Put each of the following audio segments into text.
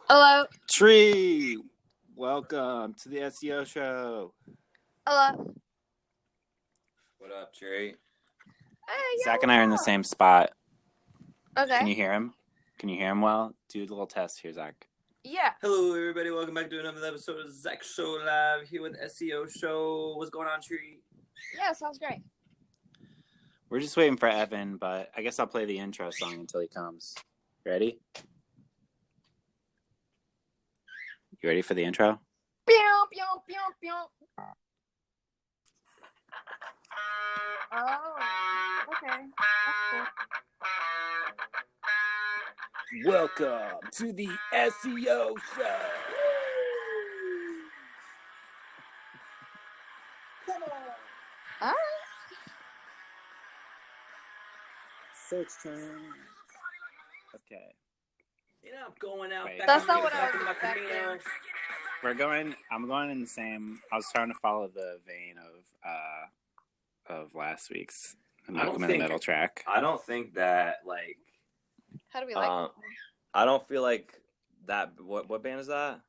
Hello. Tree, welcome to the SEO show. Hello. What up, Tree? Hey, Zach and I are in the same spot. Okay. Can you hear him? Can you hear him well? Do a little test here, Zach. Yeah. Hello, everybody. Welcome back to another episode of Zach Show Live here with SEO Show. What's going on, Tree? Yeah, sounds great. We're just waiting for Evan, but I guess I'll play the intro song until he comes. Ready? You ready for the intro? Pew, pew, pew, pew. Oh, okay. Welcome to the SEO show. Come on. All right. Search terms. Okay. You know, I'm going out. Wait. Back That's in not the- what I back was in my expecting. Camino. I'm going in the same. I was trying to follow the vein of last week's Malcolm in the Middle track. I don't think that, like... How do we like I don't feel like that... What band is that?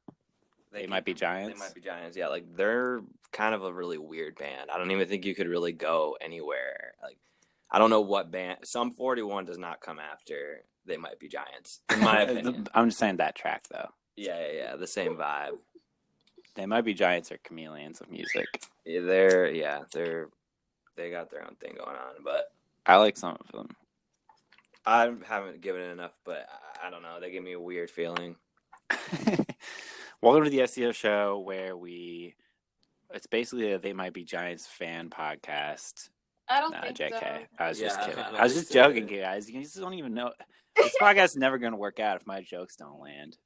They Might Be Giants. They Might Be Giants, yeah. Like, they're kind of a really weird band. I don't even think you could really go anywhere. Like, I don't know what band... Sum 41 does not come after They Might Be Giants, in my opinion. I'm just saying that track, though. Yeah. The same vibe. They Might Be Giants are chameleons of music. Yeah, they got their own thing going on, but I like some of them. I haven't given it enough, but I don't know. They give me a weird feeling. Welcome to the SEO show, where it's basically a They Might Be Giants fan podcast. I don't Nah, think JK. so. I was just Yeah, kidding. I I was just joking, guys. You just don't even know. This podcast is never going to work out if my jokes don't land.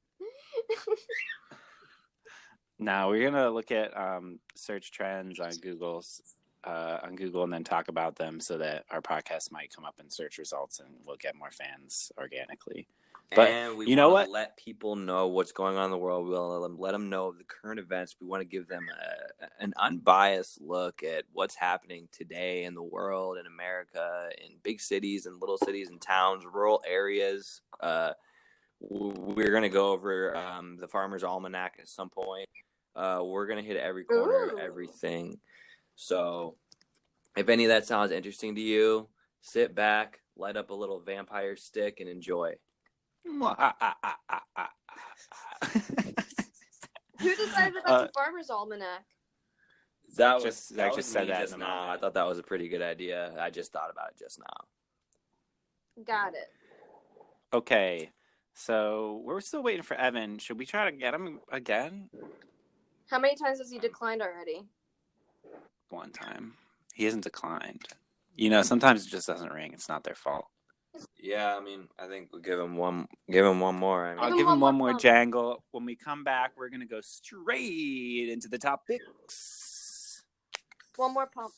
Now we're gonna look at search trends on Google, and then talk about them so that our podcast might come up in search results and we'll get more fans organically. But and we you know what? Let people know what's going on in the world. We'll let them know the current events. We want to give them an unbiased look at what's happening today in the world, in America, in big cities and little cities and towns, rural areas. We're gonna go over the Farmer's Almanac at some point. We're going to hit every corner of everything. So if any of that sounds interesting to you, sit back, light up a little vampire stick, and enjoy. Who decided about the Farmer's Almanac? That just was said me that just in a now. moment. I thought that was a pretty good idea. I just thought about it just now. Got it. Okay, so we're still waiting for Evan. Should we try to get him again? How many times has he declined already? One time. He hasn't declined. You know, sometimes it just doesn't ring. It's not their fault. Yeah, I mean, I think we'll give him one more. I mean, I'll give him one more jangle. When we come back, we're going to go straight into the topics. One more pump.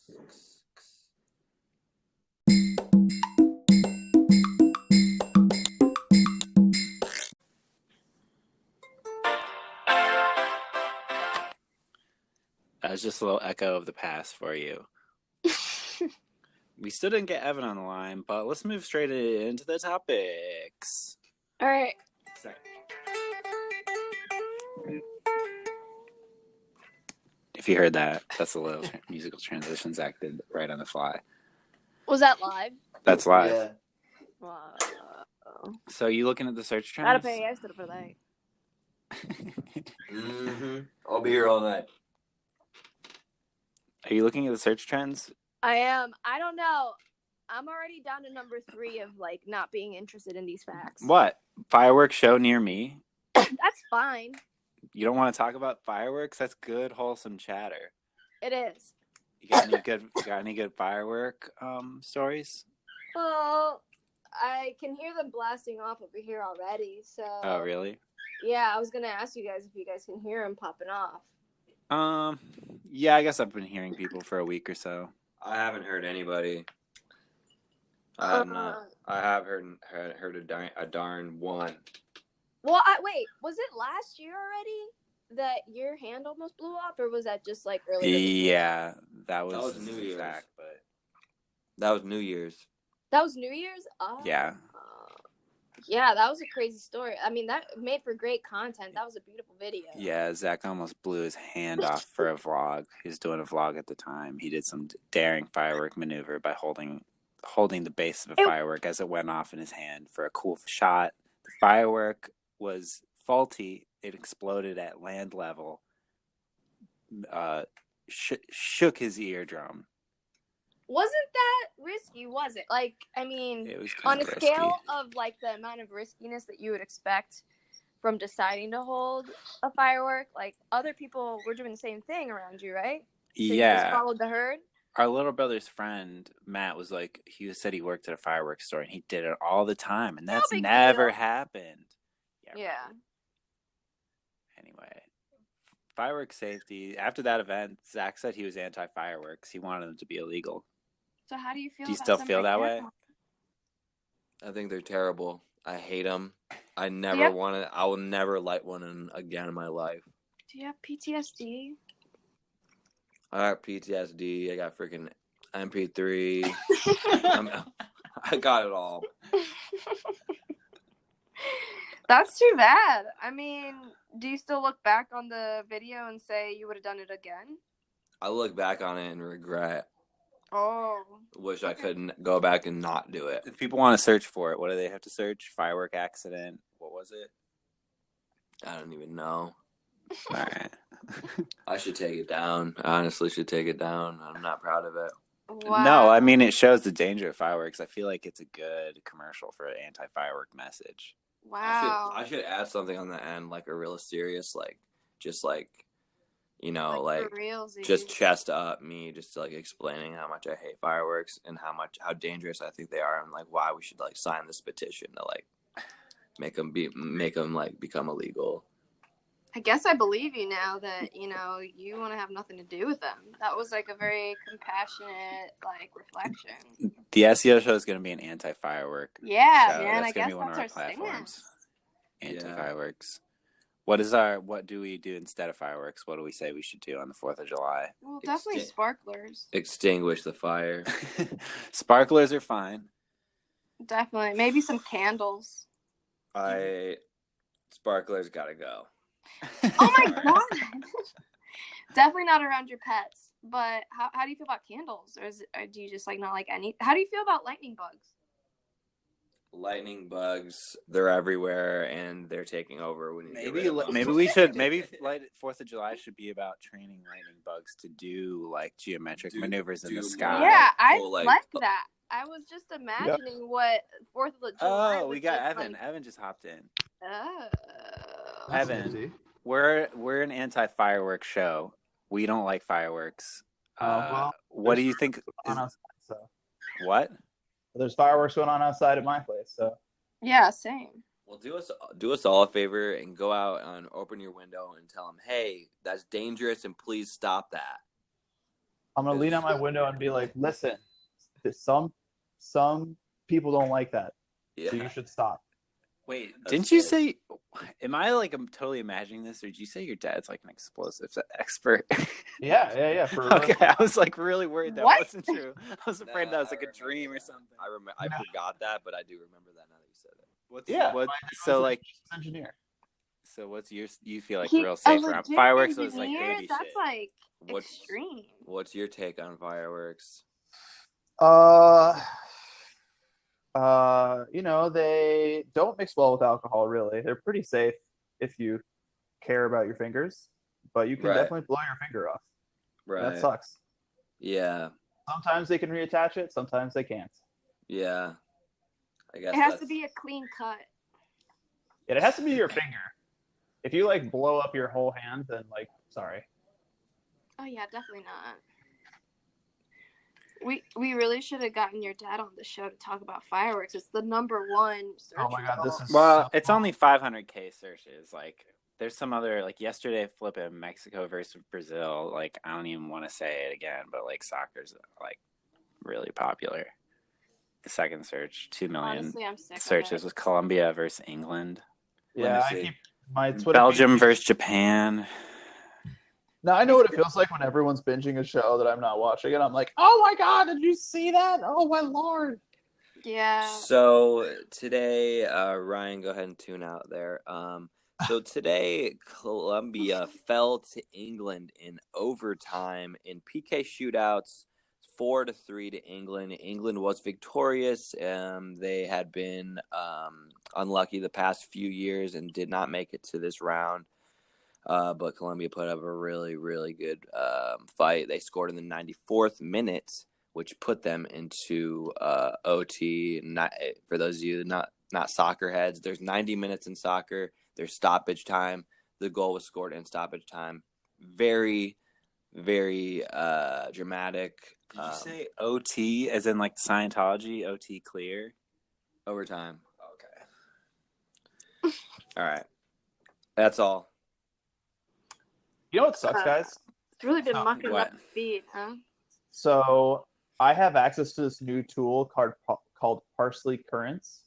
That was just a little echo of the past for you. We still didn't get Evan on the line, but let's move straight into the topics. All right. If you heard that, that's a little musical transition Zach did right on the fly. Was that live? That's live. Yeah. Wow. So you looking at the search trends? Gotta pay extra for that. I'll be here all night. Are you looking at the search trends? I am. I don't know. I'm already down to number 3 of like not being interested in these facts. What? Fireworks show near me? That's fine. You don't want to talk about fireworks? That's good, wholesome chatter. It is. You got any good firework stories? Well, I can hear them blasting off over here already. So. Oh, really? Yeah, I was gonna ask you guys if you guys can hear them popping off. Yeah, I guess I've been hearing people for a week or so. I haven't heard anybody. I have not. I have heard a darn one. Well, wait. Was it last year already that your hand almost blew off, or was that just like earlier? Yeah, that was New Year's. Zach, but That was New Year's. That was New Year's. Oh. yeah. Yeah, that was a crazy story. I mean, that made for great content. That was a beautiful video. Yeah, Zach almost blew his hand off for a vlog. He was doing a vlog at the time. He did some daring firework maneuver by holding the base of a firework as it went off in his hand for a cool shot. The firework was faulty. It exploded at land level. Shook his eardrum. Wasn't that risky, was it? Like, I mean, It was on a risky. scale of, like, the amount of riskiness that you would expect from deciding to hold a firework, like, other people were doing the same thing around you, right? So you just followed the herd? Our little brother's friend, Matt, was like, he said he worked at a fireworks store, and he did it all the time, and that's never happened. Yeah. Right. Anyway. Fireworks safety. After that event, Zach said he was anti-fireworks. He wanted them to be illegal. So how do you feel? Do you still feel that way? I think they're terrible. I hate them. I will never light one again in my life. Do you have PTSD? I got PTSD. I got freaking MP3. I got it all. That's too bad. I mean, do you still look back on the video and say you would have done it again? I look back on it and regret. Oh. Wish I couldn't go back and not do it. If people want to search for it, what do they have to search? Firework accident. What was it? I don't even know. All right. I should take it down. I honestly should take it down. I'm not proud of it. Wow. No, I mean, it shows the danger of fireworks. I feel like it's a good commercial for an anti-firework message. Wow. I should add something on the end, like a real serious, just just chest up me, just like explaining how much I hate fireworks and how dangerous I think they are, and like why we should like sign this petition to like make them become illegal. I guess I believe you now that, you want to have nothing to do with them. That was like a very compassionate, like, reflection. The SEO show is going to be an anti-firework show. Man, that's I guess be one that's of our platforms. stance. Anti-fireworks. What do we do instead of fireworks? What do we say we should do on the 4th of July? Well, definitely sparklers. Extinguish the fire. Sparklers are fine. Definitely. Maybe some candles. Sparklers gotta go. Oh my god! Definitely not around your pets. But how do you feel about candles? Or do you just like not like any? How do you feel about lightning bugs? Lightning bugs, they're everywhere and they're taking over. Maybe 4th of July should be about training lightning bugs to do like geometric maneuvers in the sky. Yeah, I like that. I was just imagining what 4th of July. Oh, we got Evan. Like... Evan just hopped in. Oh. Evan, we're an anti-fireworks show. We don't like fireworks. What do you think? What? There's fireworks going on outside at my place, so. Yeah, same. Well, do us all a favor and go out and open your window and tell them, hey, that's dangerous and please stop that. I'm going to lean out my window and be like, listen, some people don't like that, so you should stop. Wait, didn't you say, am I like, I'm totally imagining this, or did you say your dad's like an explosives expert? Yeah. Okay, I was like really worried that wasn't true. I was afraid that was like a dream or something. I forgot that, but I do remember that now that you said it. So like, engineer. So what's you feel like real safe around fireworks? Was like baby that's shit. Like extreme. What's your take on fireworks? They don't mix well with alcohol, really. They're pretty safe if you care about your fingers, but you can definitely blow your finger off. Right. That sucks. Yeah. Sometimes they can reattach it, sometimes they can't. Yeah. I guess it has to be a clean cut. It has to be your finger. If you like blow up your whole hand, then like, sorry. Oh yeah, definitely not. We really should have gotten your dad on the show to talk about fireworks. It's the #1 search. Oh my god, this is it's only 500K searches. Like, there's some other, like yesterday, flipping Mexico versus Brazil. Like, I don't even want to say it again, but like soccer's like really popular. The second search, 2 million Honestly, I'm sick searches was Colombia versus England. Yeah, I keep my Twitter Belgium versus Japan. Now I know what it feels like when everyone's binging a show that I'm not watching, and I'm like, "Oh my god, did you see that? Oh my lord!" Yeah. So today, Ryan, go ahead and tune out there. So today, Colombia fell to England in overtime in PK shootouts, 4-3 to England. England was victorious. They had been unlucky the past few years and did not make it to this round. But Colombia put up a really, really good fight. They scored in the 94th minute, which put them into OT. Not for those of you not soccer heads. There's 90 minutes in soccer. There's stoppage time. The goal was scored in stoppage time. Very, very dramatic. Did you say OT as in like Scientology? OT clear? Overtime. Okay. All right. That's all. You know what sucks, guys? It's really been mucking what? up the feed, huh? So I have access to this new tool called Parsley Currents.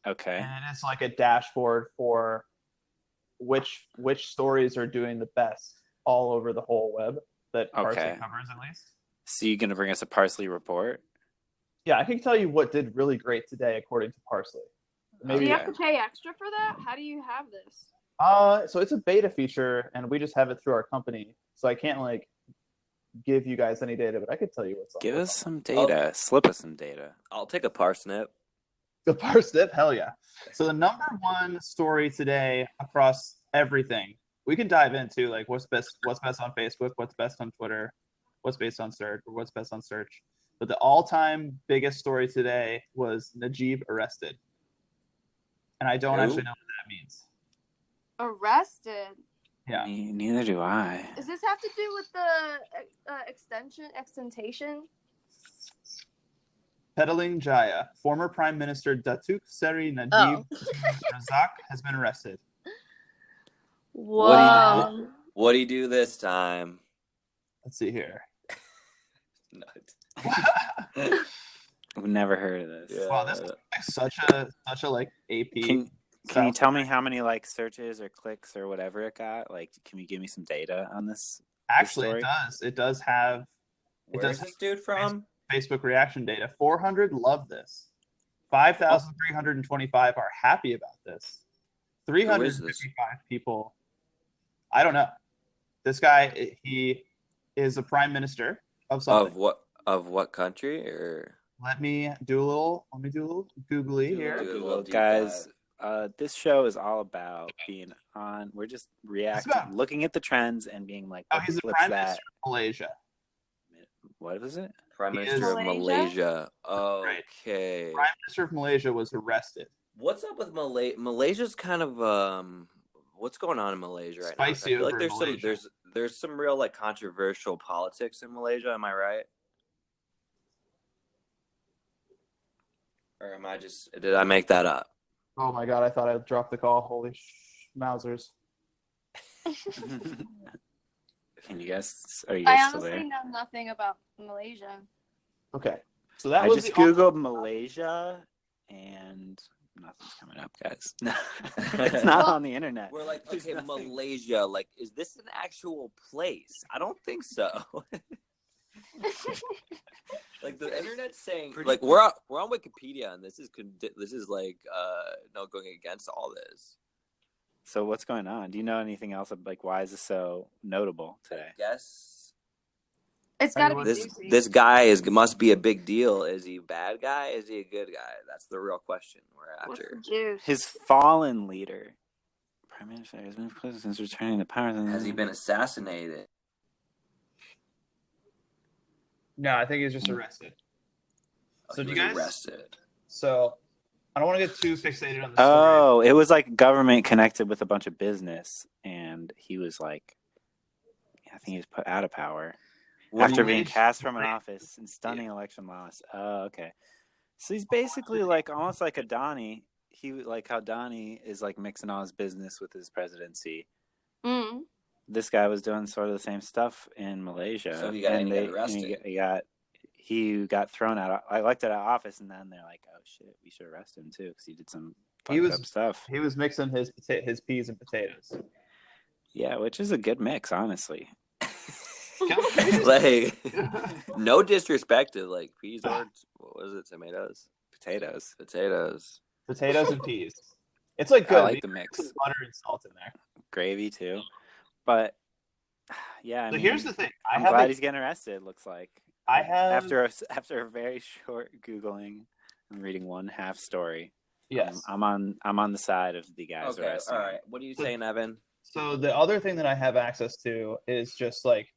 Okay. And it's like a dashboard for which stories are doing the best all over the whole web that Parsley covers, at least. So you're going to bring us a Parsley report? Yeah, I can tell you what did really great today according to Parsley. Do you have to pay extra for that? How do you have this? So it's a beta feature, and we just have it through our company. So I can't like give you guys any data, but I could tell you what's on. Give us some data. Slip us some data. I'll take a parsnip. The parsnip, hell yeah. So the number one story today across everything, we can dive into like what's best on Facebook, what's best on Twitter, what's based on search, or what's best on search. But the all-time biggest story today was Najib arrested, and I don't actually know what that means. Arrested? Yeah. Neither do I. Does this have to do with the extentation? Pedaling Jaya, former Prime Minister Datuk Seri Najib Razak has been arrested. Whoa. What do you do this time? Let's see here. We've never heard of this. Yeah. Wow, this is like such a like AP. Can you tell me how many like searches or clicks or whatever it got? Like, can you give me some data on this? Actually, this story? It does have. Where's this dude from? Facebook reaction data. 400 love this. 5,325 are happy about this. 355 people. I don't know. This guy, he is a prime minister of something. Of what country? Or let me do a little googly here. Guys, this show is all about being on. We're just reacting, looking at the trends and being like, oh, he's the prime minister of Malaysia. What is it? Prime Minister of Malaysia. Okay. Prime Minister of Malaysia was arrested. What's up with Malaysia? Malaysia's kind of what's going on in Malaysia right now? I feel like there's some real like controversial politics in Malaysia. Am I right? Or did I make that up? Oh my god! I thought I dropped the call. Holy Mausers! Can you guess? Are you guys still there? I honestly know nothing about Malaysia. Okay, so that I was just googled Malaysia and nothing's coming up, guys. It's not on the internet. We're like, okay, Malaysia. Like, is this an actual place? I don't think so. Like the internet's saying, like we're on Wikipedia, and this is like no going against all this. So what's going on? Do you know anything else? Like, why is this so notable today? Yes. It's got to be juicy. This guy must be a big deal. Is he a bad guy? Is he a good guy? That's the real question we're after. His fallen leader, Prime Minister, has been in prison since returning to power. Has he been assassinated? No, I think he was just arrested. So do you guys? Arrested. So I don't want to get too fixated on the story. Oh, it was like government connected with a bunch of business, and he was like, I think he was put out of power after being cast from an office in stunning election loss. Oh, okay. So he's basically like almost like a Donnie. He like how Donnie is like mixing all his business with his presidency. Mm-hmm. This guy was doing sort of the same stuff in Malaysia. So he got arrested. He got thrown out, elected out of office, and then they're like, "Oh shit, we should arrest him too because he did some fucked up stuff." He was mixing his peas and potatoes. Yeah, which is a good mix, honestly. Like, no disrespect to like peas or what was it, tomatoes? Potatoes. Potatoes and peas. It's like good. I like the mix. Some butter and salt in there. Gravy too. But yeah, I mean, here's the thing. I'm glad he's getting arrested. Looks like after a very short Googling and reading one half story. Yes, I'm on the side of the guys arrested. All right. What are you saying, Evan? So the other thing that I have access to is just like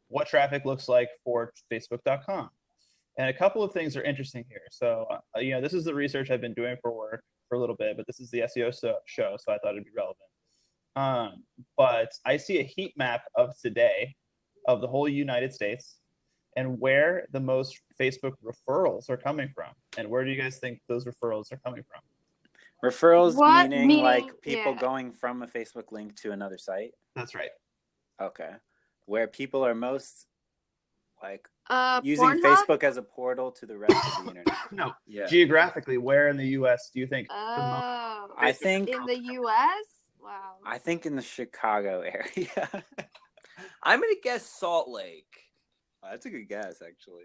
what traffic looks like for Facebook.com. And a couple of things are interesting here. So, this is the research I've been doing for work for a little bit, but this is the SEO show, so I thought it'd be relevant. But I see a heat map of today of the whole United States and where the most Facebook referrals are coming from. And where do you guys think those referrals are coming from? Referrals meaning like people going from a Facebook link to another site? That's right. Okay. Where people are most like using Pornhub? Facebook as a portal to the rest of the internet. No. Yeah. Geographically, where in the US do you think I think in the US? Wow. I think in the Chicago area. I'm gonna guess Salt Lake. That's a good guess, actually.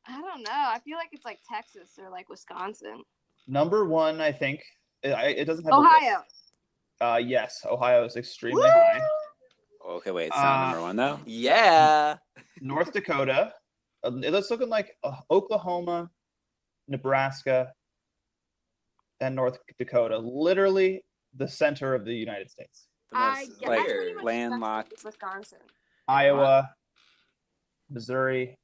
I don't know. I feel like it's like Texas or like Wisconsin. Number one, I think it doesn't have Ohio. Yes, Ohio is extremely high. Okay, wait. It's not number one though. Yeah. North Dakota. It's looking like Oklahoma, Nebraska, and North Dakota. Literally the center of the United States. The most landlocked. Wisconsin. Iowa, Missouri.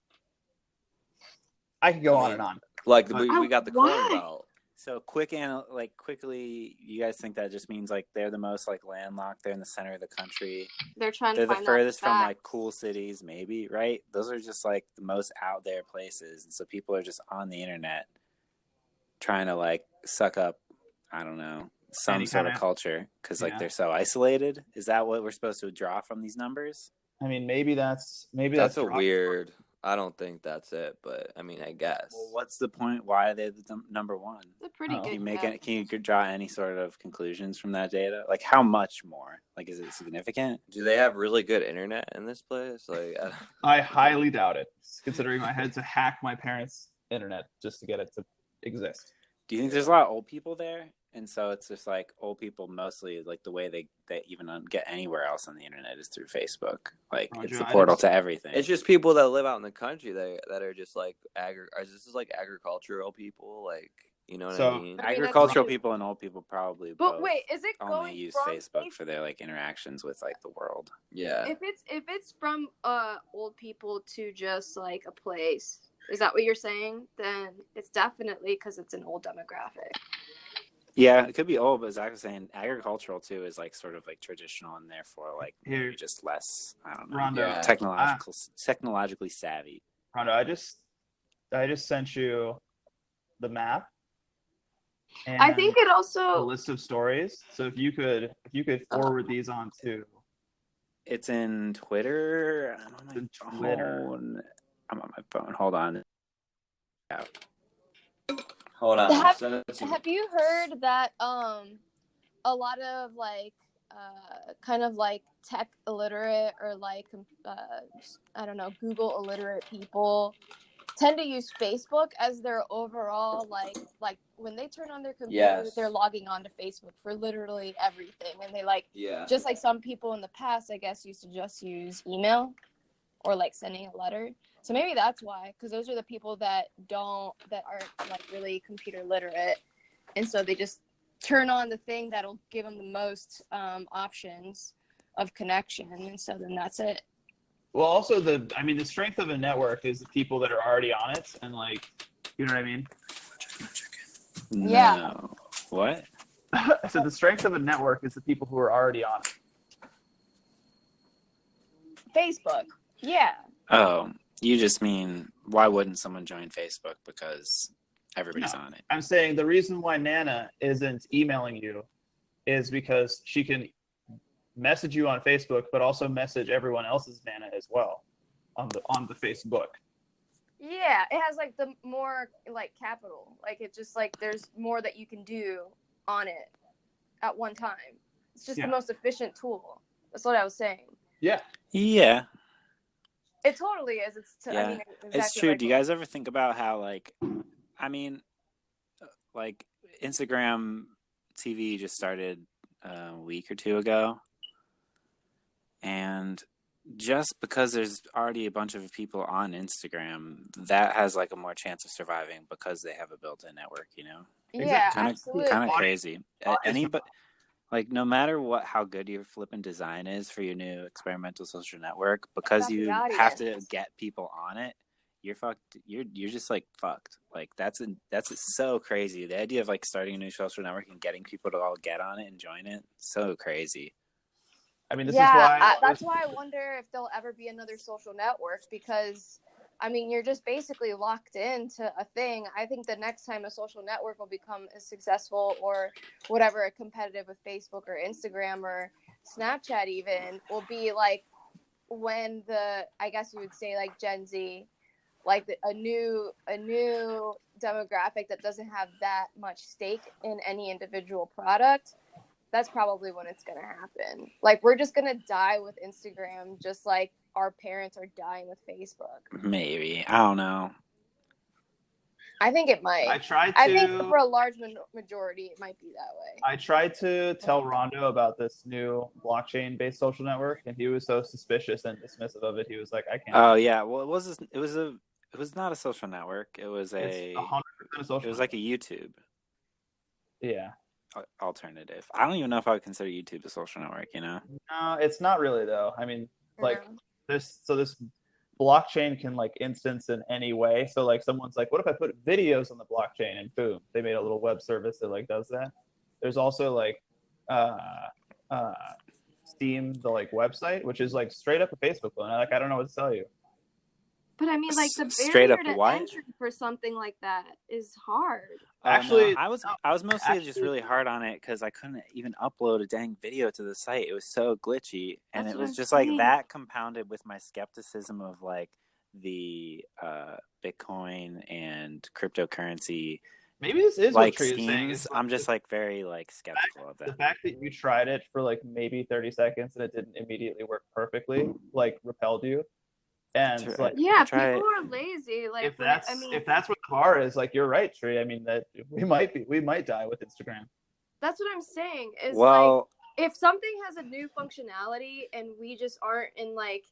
I could go on and on. Like we got the Corn Belt. So quickly, you guys think that just means like they're the most like landlocked? They're in the center of the country. They're the furthest from like cool cities, maybe, right? Those are just like the most out there places, and so people are just on the internet trying to like suck up, I don't know, some sort of culture because like they're so isolated. Is that what we're supposed to draw from these numbers? I mean, maybe that's a weird. I don't think that's it, but I mean, I guess. Well, what's the point? Why are they the number one? It's a pretty good. Can you draw any sort of conclusions from that data? Like, how much more? Like, is it significant? Do they have really good internet in this place? Like, I highly doubt it, considering I had to hack my parents' internet just to get it to exist. Do you think there's a lot of old people there? And so it's just like old people mostly, like the way they even get anywhere else on the internet is through Facebook. Like it's the portal to everything. It's just people that live out in the country that are just like this is like agricultural people, like, you know what I mean? Agricultural people and old people probably but wait, is it only use Facebook for their like interactions with like the world. Yeah. If it's from old people to just like a place, is that what you're saying? Then it's definitely because it's an old demographic. Yeah, it could be old, but Zach was saying agricultural too is like sort of like traditional and therefore like maybe just less, I don't know, Rondo, technologically savvy. Rondo, I just sent you the map. And I think it also a list of stories. So if you could forward these on to. It's in Twitter. I'm on my phone. I'm on my phone. Hold on. Yeah. Hold on. Have you heard that a lot of like kind of like tech illiterate or like I don't know, Google illiterate people tend to use Facebook as their overall like when they turn on their computer, they're logging on to Facebook for literally everything, and they just like some people in the past, I guess, used to just use email or like sending a letter. So maybe that's why, because those are the people that aren't like really computer literate, and so they just turn on the thing that'll give them the most options of connection, and so then that's it. Well, also the strength of a network is the people that are already on it, and like, you know what I mean? Yeah. No. What? So the strength of a network is the people who are already on it. Facebook. Yeah. Oh. You just mean, why wouldn't someone join Facebook? Because everybody's on it. I'm saying the reason why Nana isn't emailing you is because she can message you on Facebook, but also message everyone else's Nana as well on the Facebook. Yeah, it has like the more like capital. Like it just like there's more that you can do on it at one time. It's just the most efficient tool. That's what I was saying. Yeah. Yeah. It totally is. It's exactly it's true. Like, do you guys ever think about how, like, I mean, like Instagram TV just started a week or two ago, and just because there's already a bunch of people on Instagram, that has like a more chance of surviving because they have a built-in network, you know? Yeah, Kind absolutely. of crazy. Anybody, like, no matter how good your flipping design is for your new experimental social network, because you have to get people on it, you're fucked. You're just like fucked. Like that's so crazy. The idea of like starting a new social network and getting people to all get on it and join it, so crazy. I mean, this is why that's why I wonder if there'll ever be another social network, because I mean, you're just basically locked into a thing. I think the next time a social network will become as successful or whatever, competitive with Facebook or Instagram or Snapchat even, will be like when I guess you would say like Gen Z, like a new demographic that doesn't have that much stake in any individual product. That's probably when it's going to happen. Like, we're just going to die with Instagram, just like our parents are dying with Facebook. Maybe. I don't know. I think it might. I think for a large majority, it might be that way. I tried to tell Rondo about this new blockchain-based social network, and he was so suspicious and dismissive of it. He was like, "I can't." Oh yeah, well, it was not a social network. It was It's 100% a social. It was like a YouTube. Yeah. Alternative. I don't even know if I would consider YouTube a social network, you know? No, it's not really though. I mean, like this blockchain can like instance in any way. So like someone's like, what if I put videos on the blockchain, and boom, they made a little web service that like does that. There's also like Steam, the like website, which is like straight up a Facebook clone. I don't know what to tell you. But I mean, like, the straight barrier up to entry for something like that is hard. Actually, no, I was mostly just really hard on it because I couldn't even upload a dang video to the site. It was so glitchy, and it was just like that compounded with my skepticism of like the Bitcoin and cryptocurrency. Maybe this is like what schemes. I'm just like very like skeptical of that. The fact that you tried it for like maybe 30 seconds and it didn't immediately work perfectly, like repelled you. And like, people are lazy. Like, if that's what the bar is, like, you're right, Tree. I mean, that we might die with Instagram. That's what I'm saying. Is like, if something has a new functionality and we just aren't in like,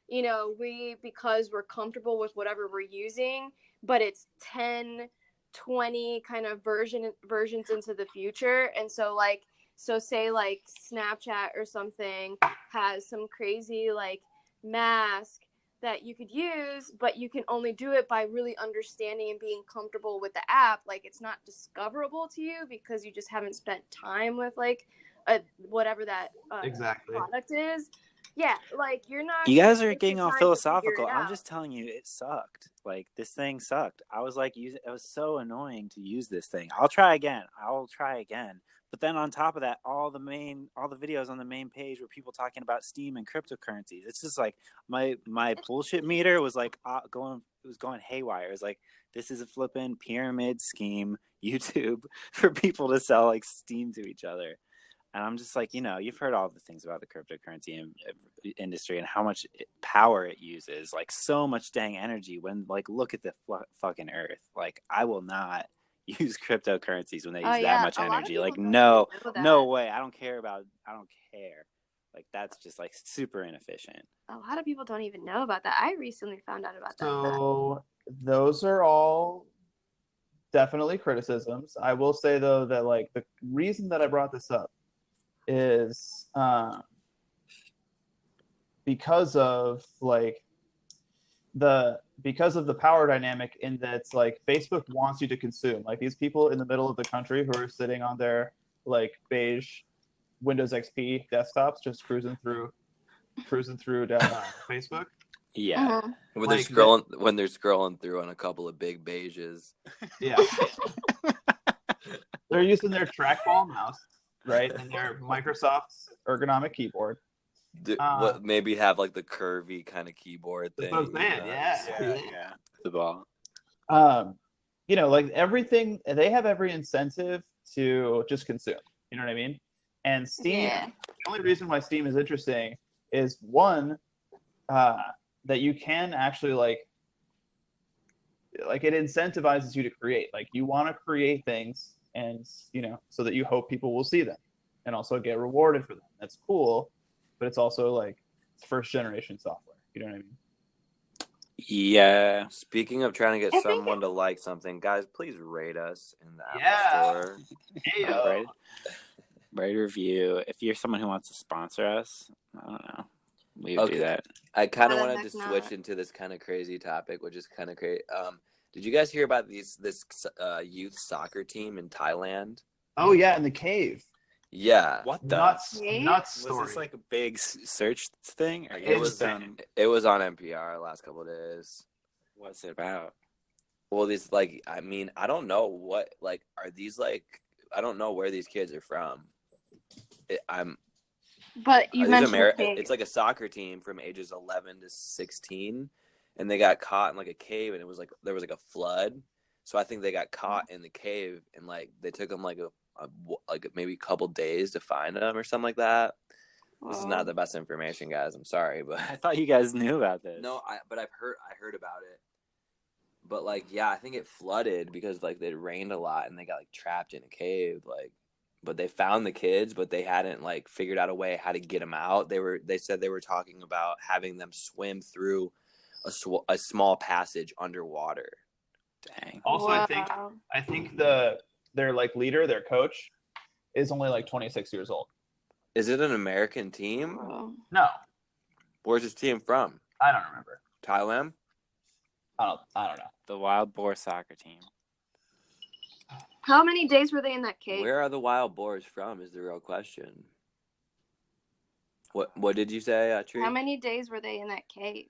you know, because we're comfortable with whatever we're using, but it's 10, 20 kind of versions into the future, and so say like Snapchat or something has some crazy like mask that you could use, but you can only do it by really understanding and being comfortable with the app. Like, it's not discoverable to you because you just haven't spent time with like whatever that product is. Yeah, like, you're not. You guys are getting all philosophical. I'm just telling you, it sucked. Like, this thing sucked. I was like, it was so annoying to use this thing. I'll try again. But then on top of that, all the videos on the main page were people talking about Steam and cryptocurrencies. It's just like my bullshit meter was like going haywire. It was like, this is a flippin' pyramid scheme YouTube for people to sell like Steam to each other. And I'm just like, you know, you've heard all the things about the cryptocurrency industry and how much power it uses, like so much dang energy. When like, look at the fucking earth. Like, I will not use cryptocurrencies when they use that much energy. Like, no way. I don't care. Like, that's just like super inefficient. A lot of people don't even know about that. I recently found out about that. So those are all definitely criticisms. I will say though that like the reason that I brought this up is because of the power dynamic, in that it's like Facebook wants you to consume. Like, these people in the middle of the country who are sitting on their like beige Windows XP desktops just cruising through Facebook. Yeah. When they're scrolling through on a couple of big beiges. Yeah. They're using their trackball mouse, right? And their Microsoft's ergonomic keyboard. Maybe have like the curvy kind of keyboard thing. That's what I'm saying. Yeah. The ball. You know, like, everything, they have every incentive to just consume. You know what I mean? And Steam, the only reason why Steam is interesting is, one, that you can actually like, like it incentivizes you to create. Like you want to create things, and so that you hope people will see them, and also get rewarded for them. That's cool, but it's also like first generation software. You know what I mean? Yeah. Speaking of trying to get someone to like something, guys, please rate us in the Apple Store. Hey, Write a review. If you're someone who wants to sponsor us, I don't know. We would do that. I kind of Why the wanted to heck switch not? into this kind of crazy topic, which is kind of great. Did you guys hear about this youth soccer team in Thailand? Oh yeah, in the cave. Yeah. What the? Nuts Was story. this like a big search thing? Or It was on NPR last couple of days. What's it about? Well, these I don't know what are these I don't know where these kids are from. But you mentioned it's like a soccer team from ages 11 to 16, and they got caught in like a cave, and it was like there was like a flood, so I think they got caught in the cave, and like they took them like maybe a couple days to find them or something like that. This is not the best information, guys. I'm sorry, but I thought you guys knew about this. No, I heard about it. But I think it flooded because it rained a lot and they got trapped in a cave. But they found the kids, but they hadn't figured out a way how to get them out. They said they were talking about having them swim through a small passage underwater. Dang. Also, wow. I think their leader, their coach, is only 26 years old. Is it an American team? No. Where's this team from? I don't remember. Thailand? I don't know. The Wild Boar soccer team. How many days were they in that cave? Where are the wild boars from is the real question. What did you say, Tree? How many days were they in that cave?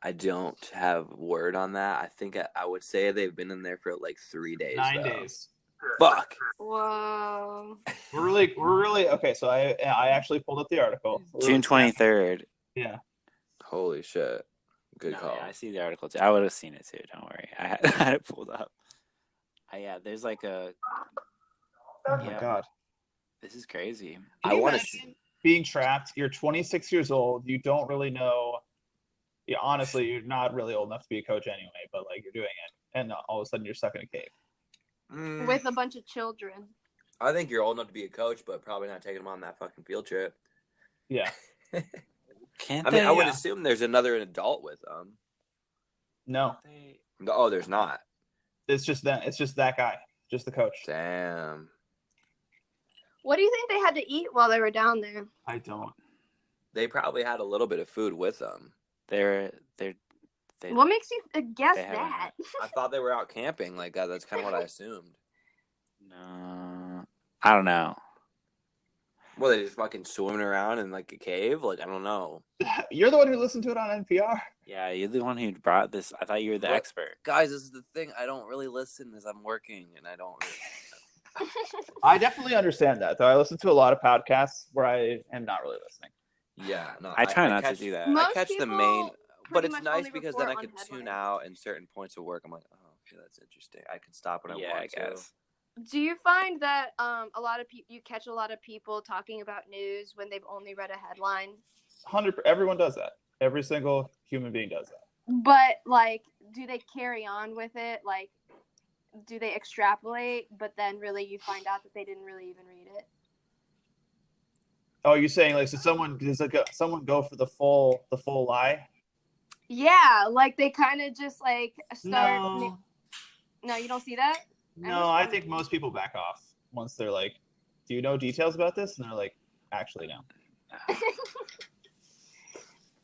I don't have word on that. I think I would say they've been in there for 3 days. 9 days. Fuck. Whoa. We're really okay. So I actually pulled up the article. June 23rd. Yeah. Holy shit. Good call. Yeah, I see the article too. I would have seen it too. Don't worry. I had it pulled up. Yeah, there's a. Oh my god. This is crazy. I want to being trapped. You're 26 years old. You don't really know. Yeah, honestly, you're not really old enough to be a coach anyway. But you're doing it, and all of a sudden you're stuck in a cave with a bunch of children. I think you're old enough to be a coach, but probably not taking them on that fucking field trip. Yeah. I would assume there's another adult with them. No. Oh, there's not. It's just that. It's just that guy. Just the coach. Damn. What do you think they had to eat while they were down there? I don't. They probably had a little bit of food with them. What makes you guess that? I thought they were out camping. That's kind of what I assumed. No, I don't know. Well, they just fucking swimming around in a cave? I don't know. You're the one who listened to it on NPR. Yeah, you're the one who brought this. I thought you were the expert. Guys, this is the thing. I don't really listen as I'm working, and I don't. I definitely understand that, though. I listen to a lot of podcasts where I am not really listening. Yeah, no. I try not to do that. I catch the main, but it's nice because then I can tune out in certain points of work. I'm like, oh, okay, that's interesting. I can stop when I want to. Guess. Do you find that a lot of you catch a lot of people talking about news when they've only read a headline? 100%. Everyone does that. Every single human being does that. But do they carry on with it? Do they extrapolate? But then really, you find out that they didn't really even read it. Oh, you're saying so someone someone go for the full lie? Yeah, they kind of just start. No, you don't see that. No, I think most people back off once they're do you know details about this? And they're actually, no.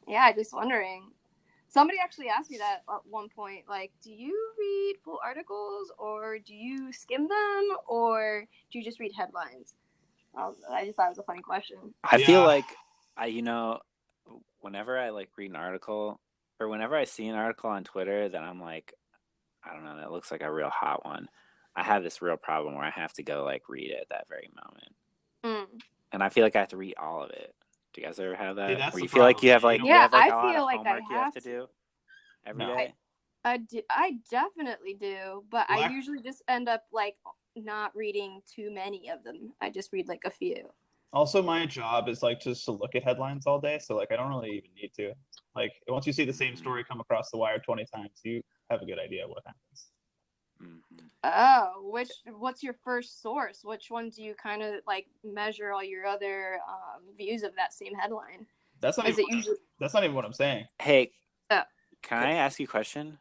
Yeah, just wondering. Somebody actually asked me that at one point. Do you read full articles, or do you skim them, or do you just read headlines? I just thought it was a funny question. I feel whenever I read an article, or whenever I see an article on Twitter that I'm I don't know, that looks like a real hot one, I have this real problem where I have to go read it at that very moment. And I feel I have to read all of it. Do you guys ever have that? Yeah, where you feel you have I feel homework you have to do every day? I definitely do, but I usually just end up not reading too many of them. I just read a few. Also, my job is like just to look at headlines all day, so like I don't really even need to. Like once you see the same story come across the wire 20 times, you have a good idea of what happens. Mhm. Oh, what's your first source? Which one do you kind of like measure all your other views of that same headline? That's not Is even it usually? that's not even what I'm saying. Hey, Oh, can I ask you a question?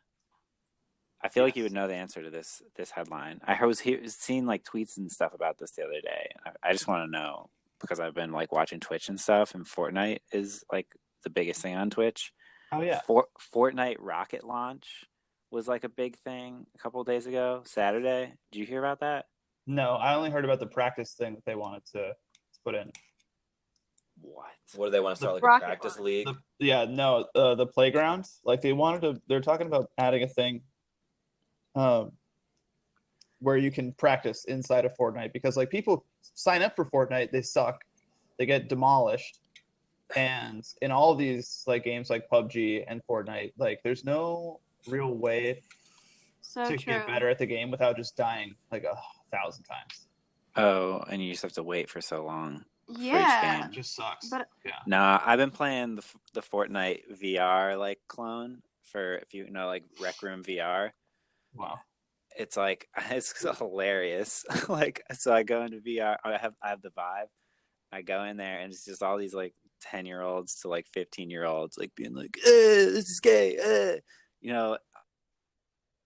I feel like you Yes. would know the answer to this headline. I was seeing like tweets and stuff about this the other day. I just want to know because I've been like watching Twitch and stuff, and Fortnite is like the biggest thing on Twitch. Oh yeah. Fortnite rocket launch was like a big thing a couple of days ago, Saturday. Did you hear about that? No, I only heard about the practice thing that they wanted to put in. What? What do they want to start, like a Rocket practice launch. league? The playground. Like they wanted to. They're talking about adding a thing, where you can practice inside of Fortnite because like people sign up for Fortnite, they suck, they get demolished, and in all of these like games like PUBG and Fortnite, like there's no real way So to true. get better at the game without just dying like 1,000 times. Oh, and you just have to wait for so long for each Yeah, game. It just sucks. but Yeah. No, I've been playing the Fortnite VR like clone for, if you know, like Rec Room VR. Wow. It's like it's so hilarious. Like, so I go into VR. I have the Vive. I go in there and it's just all these like 10-year-olds to like 15-year-olds like being like, "This is gay." You know,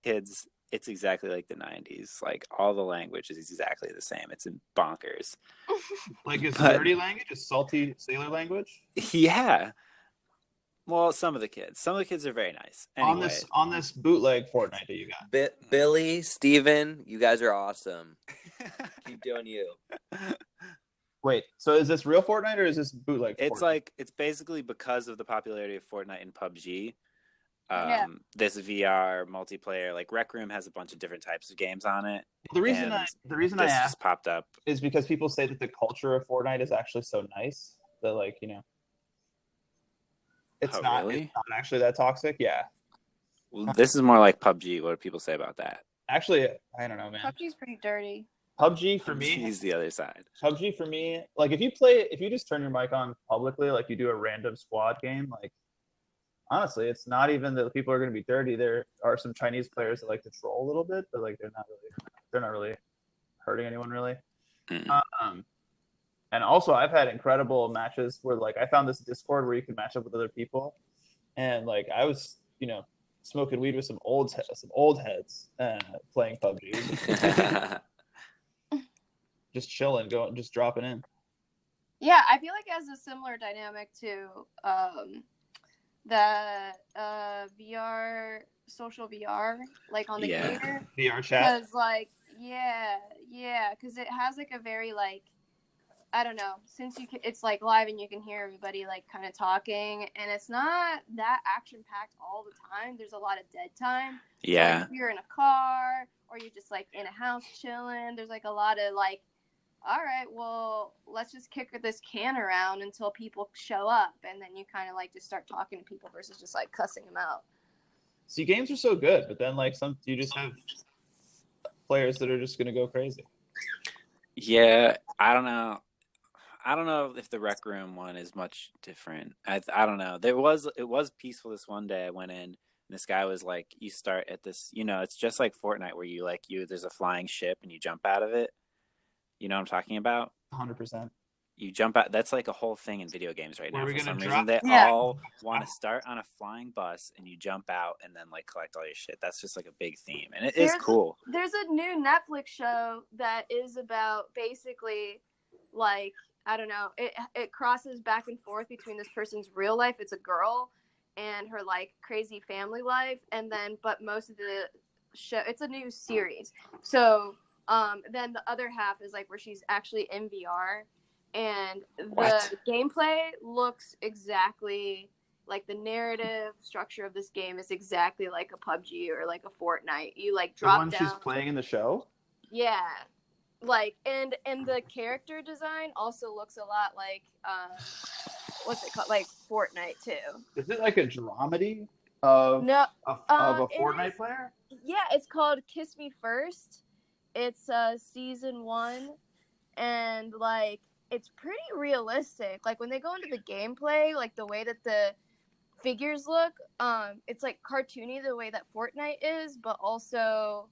kids. It's exactly like the 90s. Like all the language is exactly the same. It's in bonkers. Like is But- dirty language, is salty sailor language? Yeah. Well, some of the kids are very nice. Anyway, On this bootleg Fortnite that you got. Billy, Steven, you guys are awesome. Keep doing you. Wait, so is this real Fortnite or is this bootleg it's Fortnite? like it's basically because of the popularity of Fortnite and PUBG. Yeah. This VR multiplayer, like Rec Room, has a bunch of different types of games on it. The reason I this asked just popped up is because people say that the culture of Fortnite is actually so nice that like, you know, it's really? it's not actually that toxic. Yeah. Well, this is more like PUBG. What do people say about that? Actually, I don't know, man. PUBG's pretty dirty. PUBG for me, PUBG's the other side. PUBG for me, like if you just turn your mic on publicly, like you do a random squad game, like honestly, it's not even that people are going to be dirty. There are some Chinese players that like to troll a little bit, but like they're not really hurting anyone really. Mm. And also, I've had incredible matches where like I found this Discord where you can match up with other people, and like I was, you know, smoking weed with some old heads playing PUBG, just chilling, just dropping in. Yeah, I feel like it has a similar dynamic to the social VR, like on the computer. VR chat. Because like, yeah, because it has like a very like, I don't know, since it's like live and you can hear everybody like kind of talking, and it's not that action packed all the time. There's a lot of dead time. Yeah. So, like, if you're in a car or you're just like in a house chilling, there's like a lot of like, all right, well, let's just kick this can around until people show up, and then you kind of like just start talking to people versus just like cussing them out. See, games are so good, but then like you just have players that are just gonna go crazy. Yeah, I don't know if the Rec Room one is much different. I don't know. It was peaceful this one day. I went in and this guy was like, you start at this, you know, it's just like Fortnite where there's a flying ship and you jump out of it. You know what I'm talking about? 100%. You jump out. That's like a whole thing in video games right now. For some reason, they Yeah. all want to start on a flying bus and you jump out and then like collect all your shit. That's just like a big theme, and it is cool. There's a new Netflix show that is about basically like, I don't know, it crosses back and forth between this person's real life, it's a girl, and her like crazy family life, and then but most of the show, it's a new series. So then the other half is like where she's actually in VR, and the gameplay looks exactly like the narrative structure of this game is exactly like a PUBG or like a Fortnite. You like drop down. The one she's playing in the show? Yeah. Like, and the character design also looks a lot like what's it called, like Fortnite too. Is it like a dramedy of a Fortnite player? Yeah, it's called Kiss Me First. It's season 1, and like it's pretty realistic. Like when they go into the gameplay, like the way that the figures look, it's like cartoony the way that Fortnite is, but also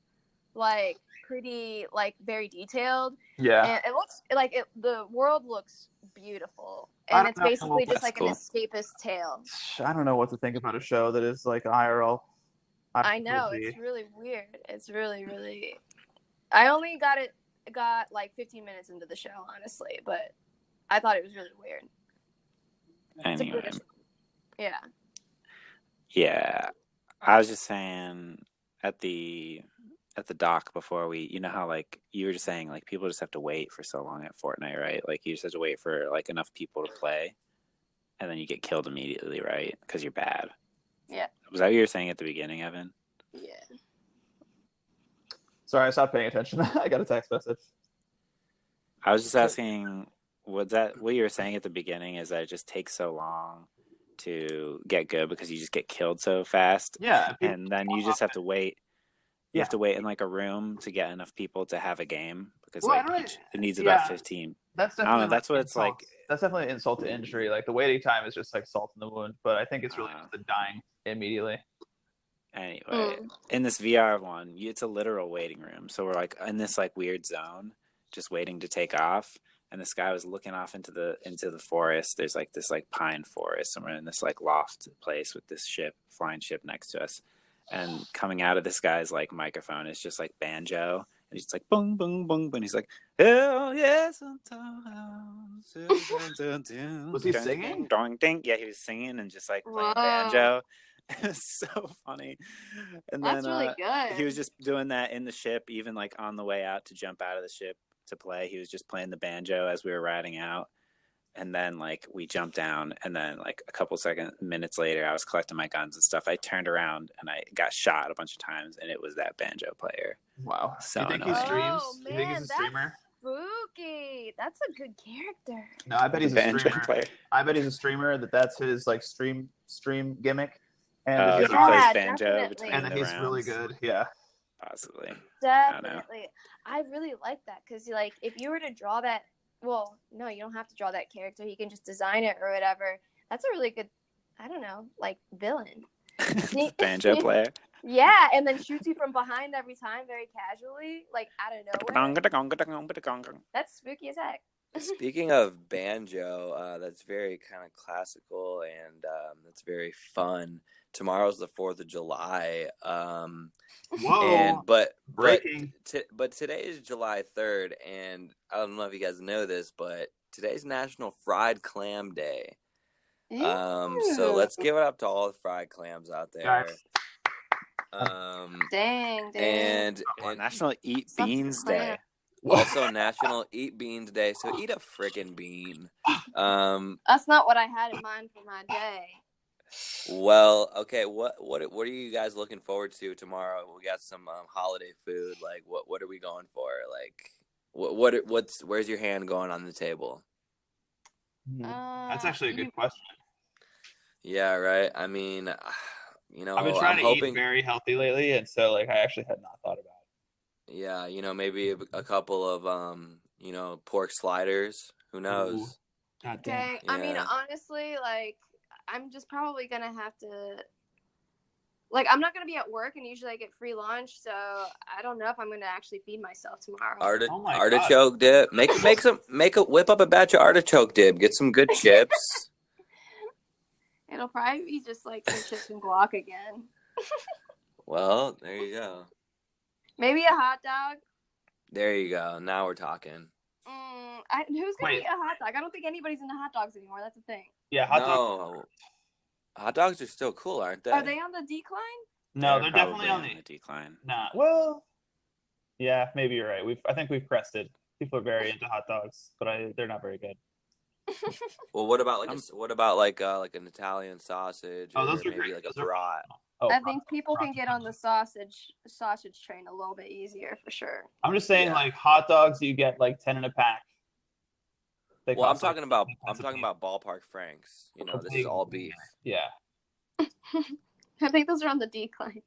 like pretty like very detailed. Yeah. And it looks like the world looks beautiful, and it's basically just like cool. an escapist tale. I don't know what to think about a show that is like IRL. I know, it's really weird. It's really, really. I only got like 15 minutes into the show, honestly, but I thought it was really weird. Anyway. Yeah. Yeah. I was just saying at the dock before you know how like you were just saying like people just have to wait for so long at Fortnite, right? Like you just have to wait for like enough people to play, and then you get killed immediately, right? Because you're bad. Yeah. Was that what you were saying at the beginning, Evan? Yeah. Sorry, I stopped paying attention. I got a text message. I was just asking, was that what you were saying at the beginning? Is that it just takes so long to get good because you just get killed so fast? Yeah. And then you just have to wait. You have to wait in like a room to get enough people to have a game because it needs about 15. That's definitely I don't know. That's what it's like. That's definitely an insult to injury. Like the waiting time is just like salt in the wound, but I think it's really just the dying immediately. Anyway, in this VR one, it's a literal waiting room. So we're like in this like weird zone, just waiting to take off. And this guy was looking off into the forest. There's like this like pine forest, and we're in this like loft place with this flying ship next to us. And coming out of this guy's like microphone is just like banjo, and he's like boom, boom, boom, and he's like, hell yes, was he singing? Yeah, he was singing and just like playing banjo. It was so funny. And that's then really good. he was just doing that in the ship, even like on the way out to jump out of the ship to play. He was just playing the banjo as we were riding out. And then like we jumped down, and then like a couple minutes later, I was collecting my guns and stuff. I turned around and I got shot a bunch of times, and it was that banjo player. Wow. So do you think he streams? Oh, do you think he's a streamer? Spooky. That's a good character. No, I bet he's a banjo streamer. player. I bet he's a streamer. That's his like stream gimmick. And he plays banjo between and then the he's rounds. Really good. Yeah. Possibly. Definitely. I really like that because like if you were to draw that, well, no, you don't have to draw that character. You can just design it or whatever. That's a really good, I don't know, like villain. Banjo player. Yeah, and then shoots you from behind every time, very casually, like out of nowhere. That's spooky as heck. Speaking of banjo, that's very kind of classical and that's very fun. Tomorrow's the 4th of July. Whoa! But today is July 3rd, and I don't know if you guys know this, but today's National Fried Clam Day. So let's give it up to all the fried clams out there. Dang. And National Eat Beans Day. Also National Eat Beans Day. So eat a frickin' bean. That's not what I had in mind for my day. Well, okay. What are you guys looking forward to tomorrow? We got some holiday food. Like what are we going for? Like where's your hand going on the table? That's actually a good question. Yeah, right. I mean, I've been trying to eat very healthy lately, and so like I actually had not thought about it. Yeah, maybe a couple of pork sliders. Who knows? Ooh. God damn. Okay. Yeah. I mean, honestly, like I'm just probably gonna have to. Like, I'm not gonna be at work, and usually I get free lunch, so I don't know if I'm gonna actually feed myself tomorrow. Artichoke dip. Whip up a batch of artichoke dip. Get some good chips. It'll probably be just like some chips and guac again. Well, there you go. Maybe a hot dog. There you go. Now we're talking. Who's gonna eat a hot dog? I don't think anybody's into hot dogs anymore. That's the thing. Yeah, hot dogs are still cool, aren't they? Are they on the decline? No, they're definitely on the decline. Nah. Well, yeah, maybe you're right. I think we've crested. People are very into hot dogs, but they're not very good. Well, what about like an Italian sausage? Oh, those or are maybe great. Like a brat. I think people can get on the sausage train a little bit easier for sure. I'm just saying, like hot dogs, you get like 10 in a pack. Well, I'm talking about ballpark franks. This is all beef. Yeah. I think those are on the decline.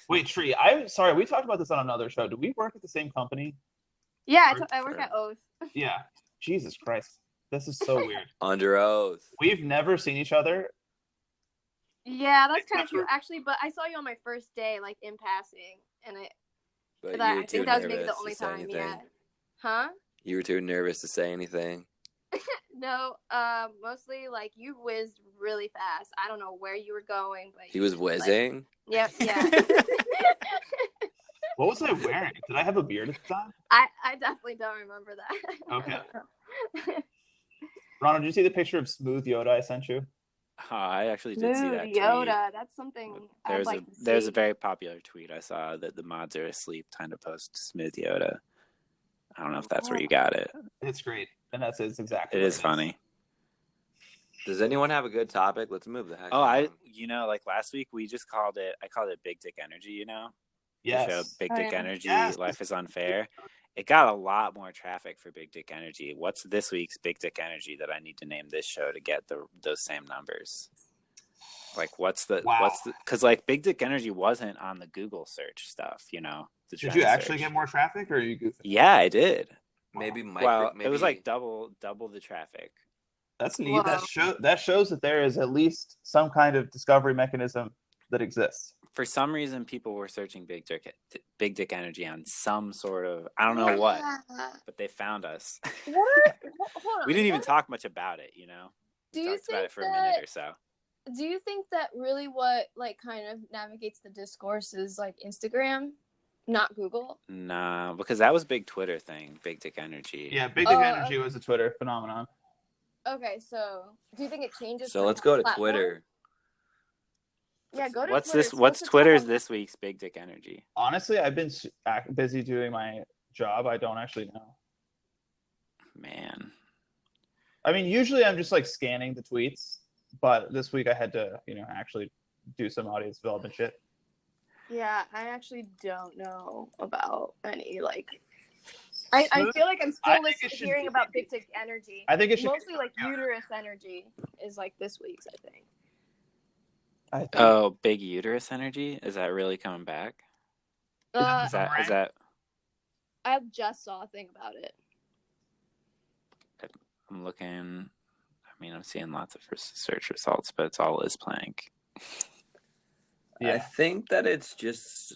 Wait, Tree, I'm sorry. We talked about this on another show. Do we work at the same company? Yeah, I work at Oath. Yeah. Jesus Christ. This is so weird. Under oath. We've never seen each other. Yeah, that's kind of true, actually. But I saw you on my first day, like in passing, and But I you were think too that was maybe nervous the only to say time. anything. Yeah. Huh? You were too nervous to say anything. No. Mostly like you whizzed really fast. I don't know where you were going, but He was whizzing? Yep. Yeah. What was I wearing? Did I have a beard at the time? I definitely don't remember that. Okay. Ronald, did you see the picture of Smooth Yoda I sent you? I actually did see that Yoda. tweet. That's something There's I'd like to see. There's a very popular tweet I saw that the mods are asleep time to post Smooth Yoda. I don't know if that's where you got it. It's great. And that's exactly It what is funny. Does anyone have a good topic? Let's move the heck Oh, along. like last week I called it Big Dick Energy, you know? Yes. The show Big Dick Energy, Yes. Life is Unfair. It got a lot more traffic for Big Dick Energy. What's this week's Big Dick Energy that I need to name this show to get those same numbers? Like, because like Big Dick Energy wasn't on the Google search stuff, you know? Did you actually get more traffic, or are you goofing? Yeah, I did. Maybe it was like double the traffic. That's neat. Wow. That shows that there is at least some kind of discovery mechanism that exists. For some reason, people were searching Big Dick Energy on some sort of, I don't know what, but they found us. Hold on. We didn't even talk much about it, you know? Do We you talked about think it for a minute or so. Do you think that really what like kind of navigates the discourse is like Instagram, not Google? Nah, because that was big Twitter thing, Big Dick Energy. Yeah, Big Dick Energy was a Twitter phenomenon. Okay, so do you think it changes? So let's go to platform? Twitter. Yeah, go to What's Twitter. this? What's Twitter's this week's Big Dick Energy? Honestly, I've been busy doing my job. I don't actually know. Man. I mean, usually I'm just like scanning the tweets, but this week I had to, actually do some audience development shit. Yeah, I actually don't know about any like. I feel like I'm still hearing about Big Dick Energy. I think it should mostly like UTERUS Energy is like this week's. I think. Oh, Big Uterus Energy? Is that really coming back? Is that? I just saw a thing about it. I'm looking. I mean, I'm seeing lots of search results, but it's all Liz Plank. Yeah. I think that it's just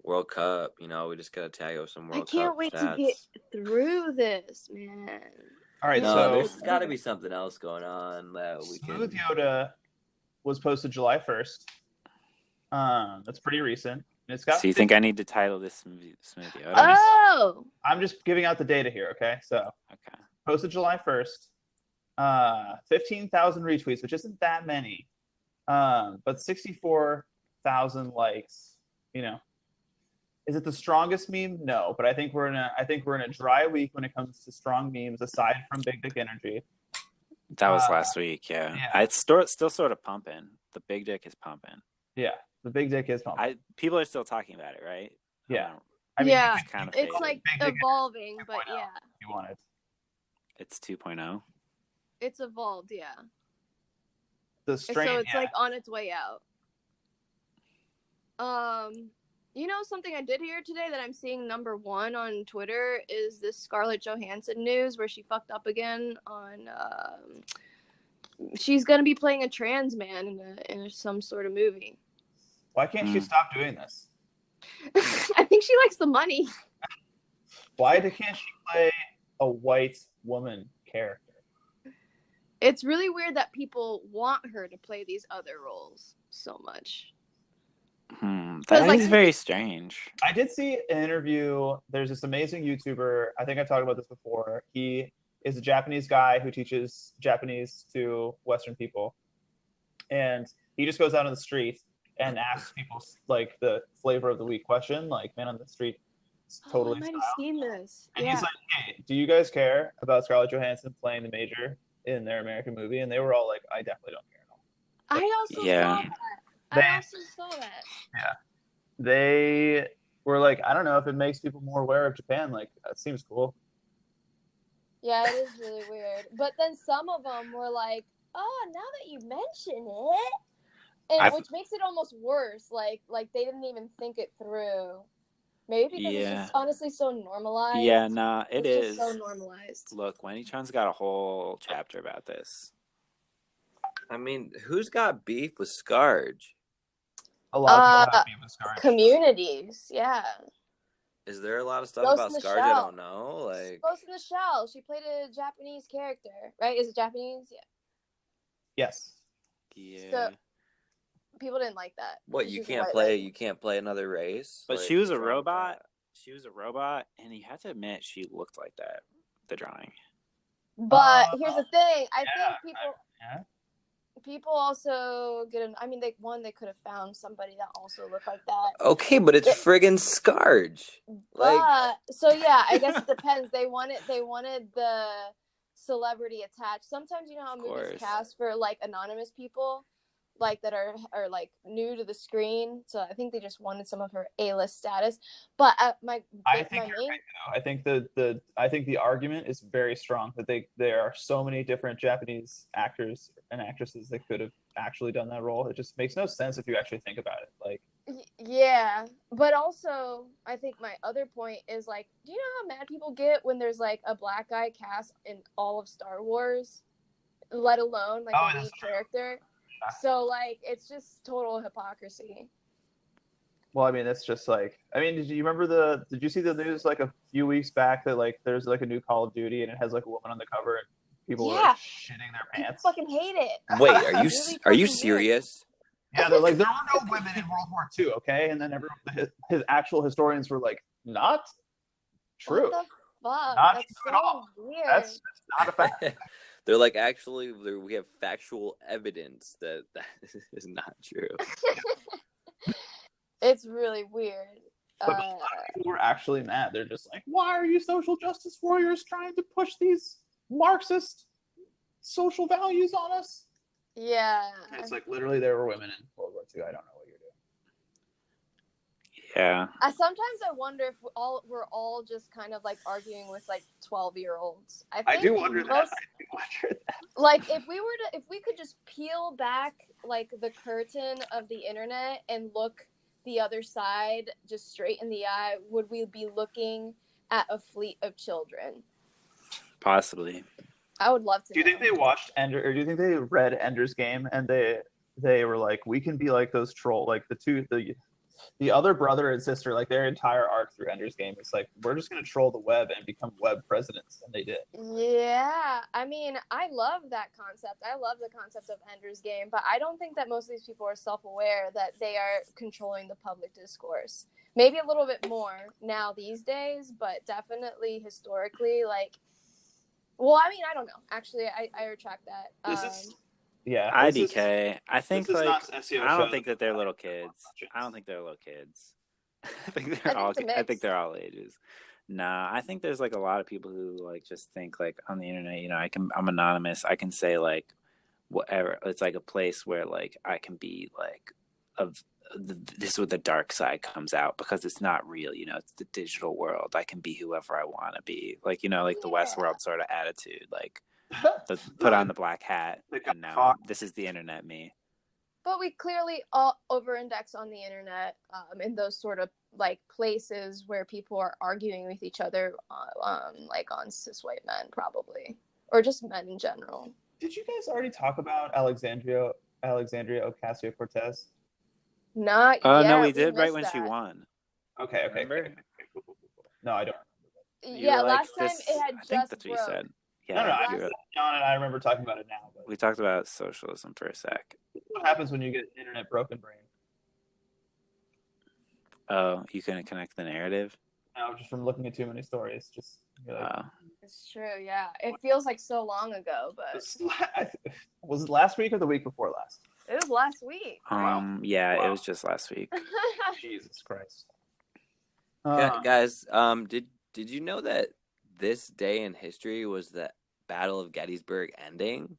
World Cup. We just gotta tag up some World Cup. I can't wait to get through this, man. All right, no, so there's got to be something else going on that we can. Smooth Yoda was posted July 1st. That's pretty recent. It's got. So you think I need to title this Smooth Yoda? Oh! I'm just giving out the data here, okay? So posted July 1st. 15,000 retweets, which isn't that many, but 64,000 likes. Is it the strongest meme? No, but I think we're in a dry week when it comes to strong memes. Aside from Big Dick Energy, that was last week. Yeah. It's still sort of pumping. The Big Dick is pumping. Yeah, the Big Dick is pumping. People are still talking about it, right? Yeah. It's kind of it's like evolving, but yeah. You want it? It's 2.0. It's evolved, yeah. So it's like on its way out. Something I did hear today that I'm seeing number 1 on Twitter is this Scarlett Johansson news where she fucked up again on. She's gonna be playing a trans man in some sort of movie. Why can't she stop doing this? I think she likes the money. Why can't she play a white woman character? It's really weird that people want her to play these other roles so much. That is very strange. I did see an interview. There's this amazing YouTuber. I think I've talked about this before. He is a Japanese guy who teaches Japanese to Western people. And he just goes out on the street and asks people like the flavor of the week question, like man on the street. Totally. I might have seen this. And he's like, hey, do you guys care about Scarlett Johansson playing the major in their American movie? And they were all like, I definitely don't care at all. I also saw that. Yeah. They were like, I don't know if it makes people more aware of Japan. Like, that seems cool. Yeah, it is really weird. But then some of them were like, oh, now that you mention it. And which makes it almost worse. Like they didn't even think it through. Maybe because it's Yeah. just honestly so normalized. Yeah, nah, it it's is. just so normalized. Look, Wendy-chan's got a whole chapter about this. I mean, who's got beef with Scarge? A lot of people have beef with Scarlett. Communities, yeah. Is there a lot of stuff Ghost about in the Scarge I Shell. don't know? Like, Ghost in the Shell. She played a Japanese character, right? Is it Japanese? Yeah. Yes. Yeah. So people didn't like that. what, you can't play another race? But Like, she was a what's wrong with robot. that? She was a robot, and you have to admit she looked like that, the drawing. But here's the thing. I yeah, think yeah. people also get an. I mean, they could have found somebody that also looked like that. Okay, but it's friggin' Scarge. But so yeah, I guess it depends. They wanted the celebrity attached. Sometimes you know how movies cast for like anonymous people, like that are like new to the screen. So I think they just wanted some of her A-list status. But I think the argument is very strong that there are so many different Japanese actors and actresses that could have actually done that role. It just makes no sense if you actually think about it. Like, yeah, but also I think my other point is like, do you know how mad people get when there's like a black guy cast in all of Star Wars, let alone like a lead character? So like it's just total hypocrisy. Well, I mean, it's just like, I mean, did you see the news like a few weeks back that like there's like a new Call of Duty and it has like a woman on the cover and people were like, shitting their pants? People fucking hate it. Wait, are you serious? Yeah, they're like, there were no women in World War II, okay? And then his actual historians were like, not true. What the fuck? Not That's true so at all. weird. That's not a fact. They're like, actually, we have factual evidence that is not true. It's really weird. But a lot of people were actually mad. They're just like, why are you social justice warriors trying to push these Marxist social values on us? Yeah. And it's like, literally, there were women in World War II. I don't know what you're doing. Yeah. Sometimes I wonder if we're all just kind of like arguing with like 12-year-olds. I do wonder that. Like if we could just peel back like the curtain of the internet and look the other side just straight in the eye, would we be looking at a fleet of children? Possibly. I would love to. Do you think they watched Ender, or do you think they read Ender's Game and they were like, we can be like those troll, like the other brother and sister, like their entire arc through Ender's Game is like, we're just gonna troll the web and become web presidents, and they did. Yeah, I mean, I love that concept. I love the concept of Ender's Game, but I don't think that most of these people are self-aware that they are controlling the public discourse. Maybe a little bit more now these days, but definitely historically, like. Well, I mean, I don't know. Actually, I retract that. IDK. I think like I don't think that they're little kids. I don't think they're little kids. I think they're all ages. Nah, I think there's like a lot of people who like just think like on the internet, you know, I'm anonymous. I can say like whatever. It's like a place where like I can be like this is where the dark side comes out because it's not real, you know, it's the digital world. I can be whoever I want to be. Like, you know, like the Westworld sort of attitude, like put on the black hat and now this is the internet me. But we clearly all over-index on the internet in those sort of like places where people are arguing with each other, like on cis white men probably, or just men in general. Did you guys already talk about Alexandria Ocasio-Cortez? Not yet. No, we did right when she won. Okay. No, I don't remember. Yeah, last time it had just think that's what you said. Yeah, John and I remember talking about it now. But we talked about socialism for a sec. What happens when you get internet broken brain? Oh, you couldn't connect the narrative? No, just from looking at too many stories. Just it's true. Yeah, it feels like so long ago, but was it last week or the week before last? It was last week. Right? Yeah, wow. It was just last week. Jesus Christ. Guys, did you know that this day in history was the Battle of Gettysburg ending?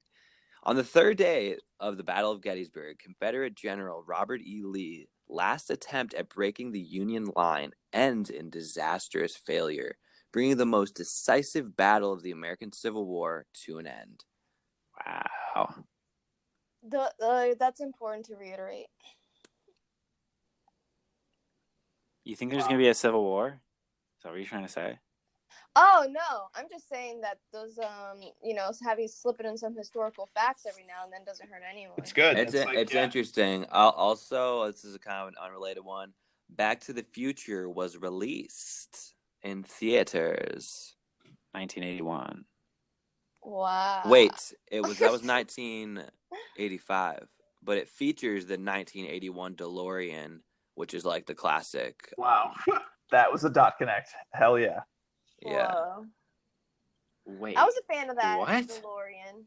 On the third day of the Battle of Gettysburg, Confederate General Robert E. Lee's last attempt at breaking the Union line ends in disastrous failure, bringing the most decisive battle of the American Civil War to an end. Wow. That's important to reiterate. You think there's going to be a civil war? Is that what you're trying to say? Oh no, I'm just saying that those having slipping in some historical facts every now and then doesn't hurt anyone. It's good. It's interesting. Also, this is a kind of an unrelated one. Back to the Future was released in theaters. 1981. Wow. Wait, that was 1985, but it features the 1981 DeLorean, which is like the classic. Wow, that was a dot connect. Hell yeah. Yeah. Whoa. Wait. I was a fan of that What? DeLorean.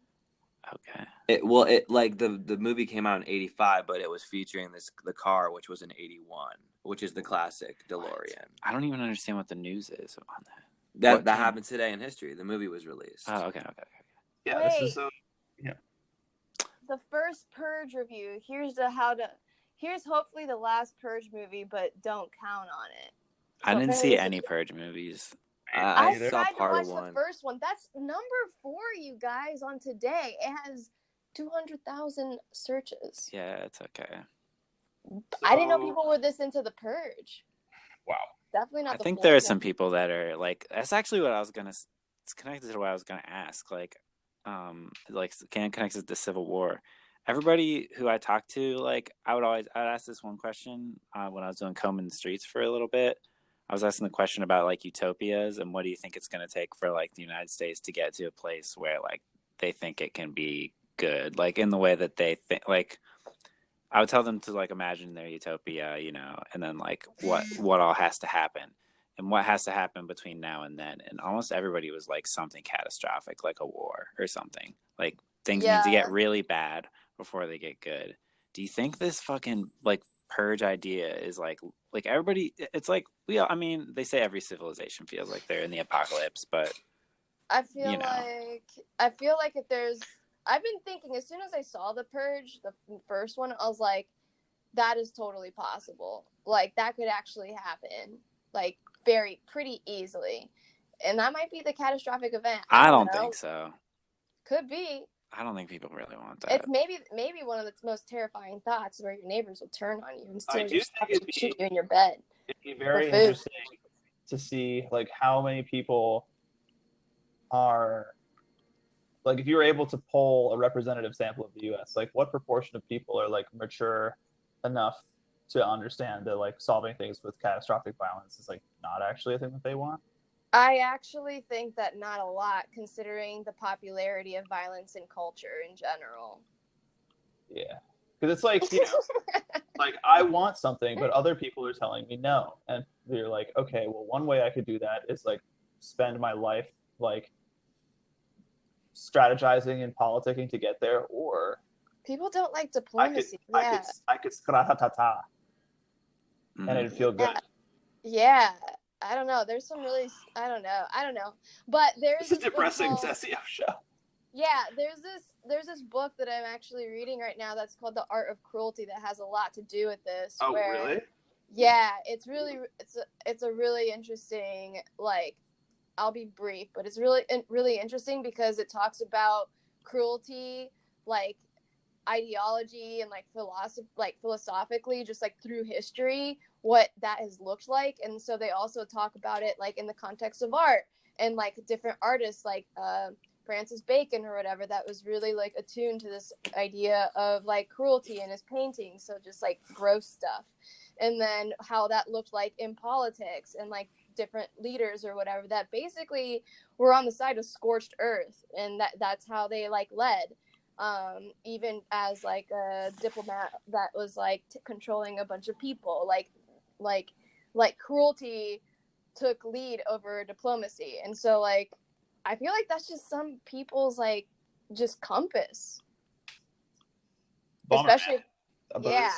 Okay. It like the movie came out in 85, but it was featuring the car, which was in 81, which is the classic DeLorean. I don't even understand what the news is on that. That happened today in history. The movie was released. Oh, okay. Yeah, Wait. this is so. Yeah. The first Purge review. Here's hopefully the last Purge movie, but don't count on it. I didn't see any Purge movies. I tried saw to part watch of one. the first one. That's number 4, you guys, on today. It has 200,000 searches. Yeah, it's okay. I didn't know people were this into the Purge. Wow. Definitely not. I think there are some people that are like. That's actually what I was gonna. It's connected to what I was gonna ask. Like connected to Civil War. Everybody who I talked to, like, I'd ask this one question when I was doing Combing the Streets for a little bit. I was asking the question about like utopias and what do you think it's going to take for like the United States to get to a place where like they think it can be good, like in the way that they think. Like, I would tell them to like imagine their utopia, you know, and then like what all has to happen and what has to happen between now and then. And almost everybody was like something catastrophic, like a war or something. Like things need to get really bad before they get good. Do you think this fucking like Purge idea is like everybody? It's like they say every civilization feels like they're in the apocalypse, but I feel like if there's. I've been thinking as soon as I saw the Purge, the first one, I was like, that is totally possible. Like that could actually happen, like pretty easily, and that might be the catastrophic event. I don't think so. Could be. I don't think people really want that. It's maybe one of the most terrifying thoughts where your neighbors will turn on you and shoot you in your bed. It'd be very interesting to see like how many people are like, if you were able to poll a representative sample of the U.S., like what proportion of people are like mature enough to understand that like solving things with catastrophic violence is like not actually a thing that they want? I actually think that not a lot, considering the popularity of violence in culture in general. Yeah, because it's like, you know, like I want something, but other people are telling me no, and you're like, okay, well, one way I could do that is like spend my life like strategizing and politicking to get there, or people don't like diplomacy. I could skratata, and it'd feel good. Yeah. I don't know. There's some really, I don't know. But there's a depressing SEO show. Yeah, there's this book that I'm actually reading right now that's called The Art of Cruelty that has a lot to do with this. Oh, really? Yeah, it's a really interesting, like, I'll be brief, but it's really interesting because it talks about cruelty, like ideology and like philosophically, just like through history, what that has looked like. And so they also talk about it like in the context of art and like different artists like Francis Bacon or whatever that was really like attuned to this idea of like cruelty in his paintings, so just like gross stuff. And then how that looked like in politics and like different leaders or whatever that basically were on the side of scorched earth, and that's how they like led. Even as like a diplomat that was like controlling a bunch of people, like cruelty took lead over diplomacy. And so like I feel like that's just some people's like just compass. Bummer, especially but yeah,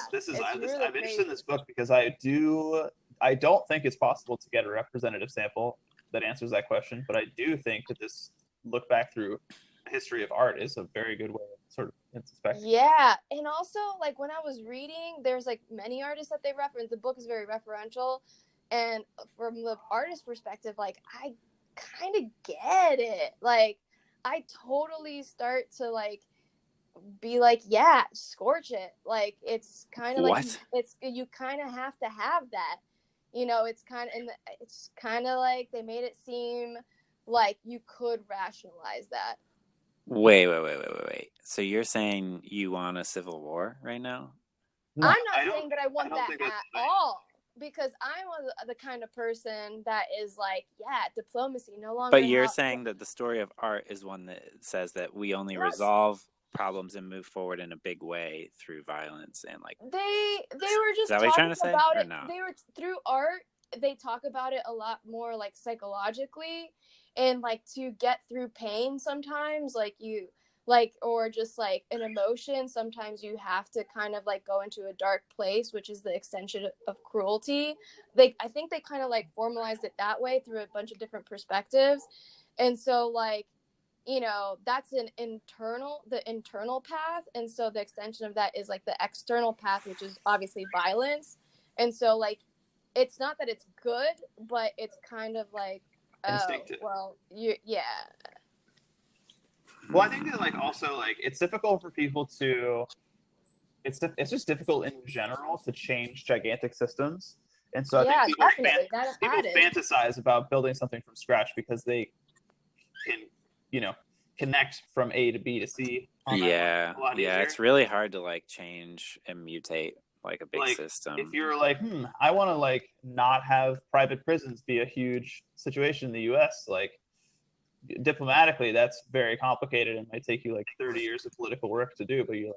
I'm interested in this book because I don't think it's possible to get a representative sample that answers that question, but I do think that this look back through history of art is a very good way of sort of introspecting. Yeah, and also like when I was reading, there's like many artists that they reference. The book is very referential, and from the artist perspective, like I kind of get it. Like I totally start to like be like, yeah, scorch it. Like it's kind of like you kind of have to have that. you know, it's kind of like they made it seem like you could rationalize that. Wait. So you're saying you want a civil war right now? No, I'm not saying that I want don't that think that's at the thing. all, because I'm the kind of person that is like, yeah, diplomacy no longer. But you're saying that the story of art is one that says that we only resolve problems and move forward in a big way through violence and like. They were just that what you're trying talking to say, about or it. no? They were through art. They talk about it a lot more like psychologically, and like to get through pain sometimes, like you like, or just like an emotion, sometimes you have to kind of like go into a dark place, which is the extension of cruelty. I think they kind of like formalized it that way through a bunch of different perspectives. And so like, you know, that's the internal path, and so the extension of that is like the external path, which is obviously violence. And so like, it's not that it's good, but it's kind of like, Instinctive. Well, Well, I think that like also like it's difficult for people to. It's just difficult in general to change gigantic systems, and so I think people fantasize about building something from scratch because they can, you know, connect from A to B to C. Yeah, it's really hard to like change and mutate like a big system. If you're like, I want to like not have private prisons be a huge situation in the U.S., like diplomatically, that's very complicated and might take you like 30 years of political work to do. But you're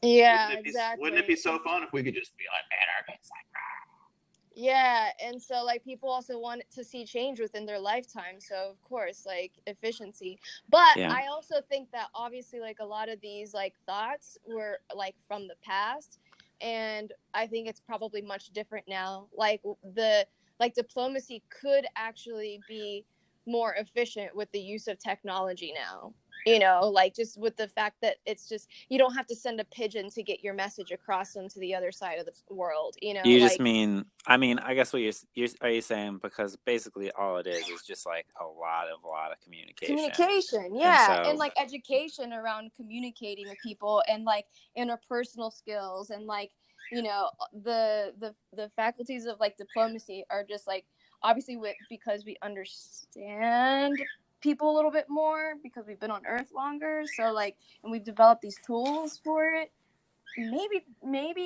like, exactly. Wouldn't it be so fun if we could just be like anarchists? Yeah, and so like people also want to see change within their lifetime, so of course like efficiency. But I also think that obviously like a lot of these like thoughts were like from the past, and I think it's probably much different now. Like diplomacy could actually be more efficient with the use of technology now. You know, like just with the fact that it's just, you don't have to send a pigeon to get your message across them to the other side of the world. You know, you just mean, I guess what you're saying, because basically all it is just like a lot of communication. Yeah, and like education around communicating with people, and like interpersonal skills, and like, you know, the faculties of like diplomacy are just like, obviously because we understand people a little bit more because we've been on Earth longer, so like, and we've developed these tools for it. Maybe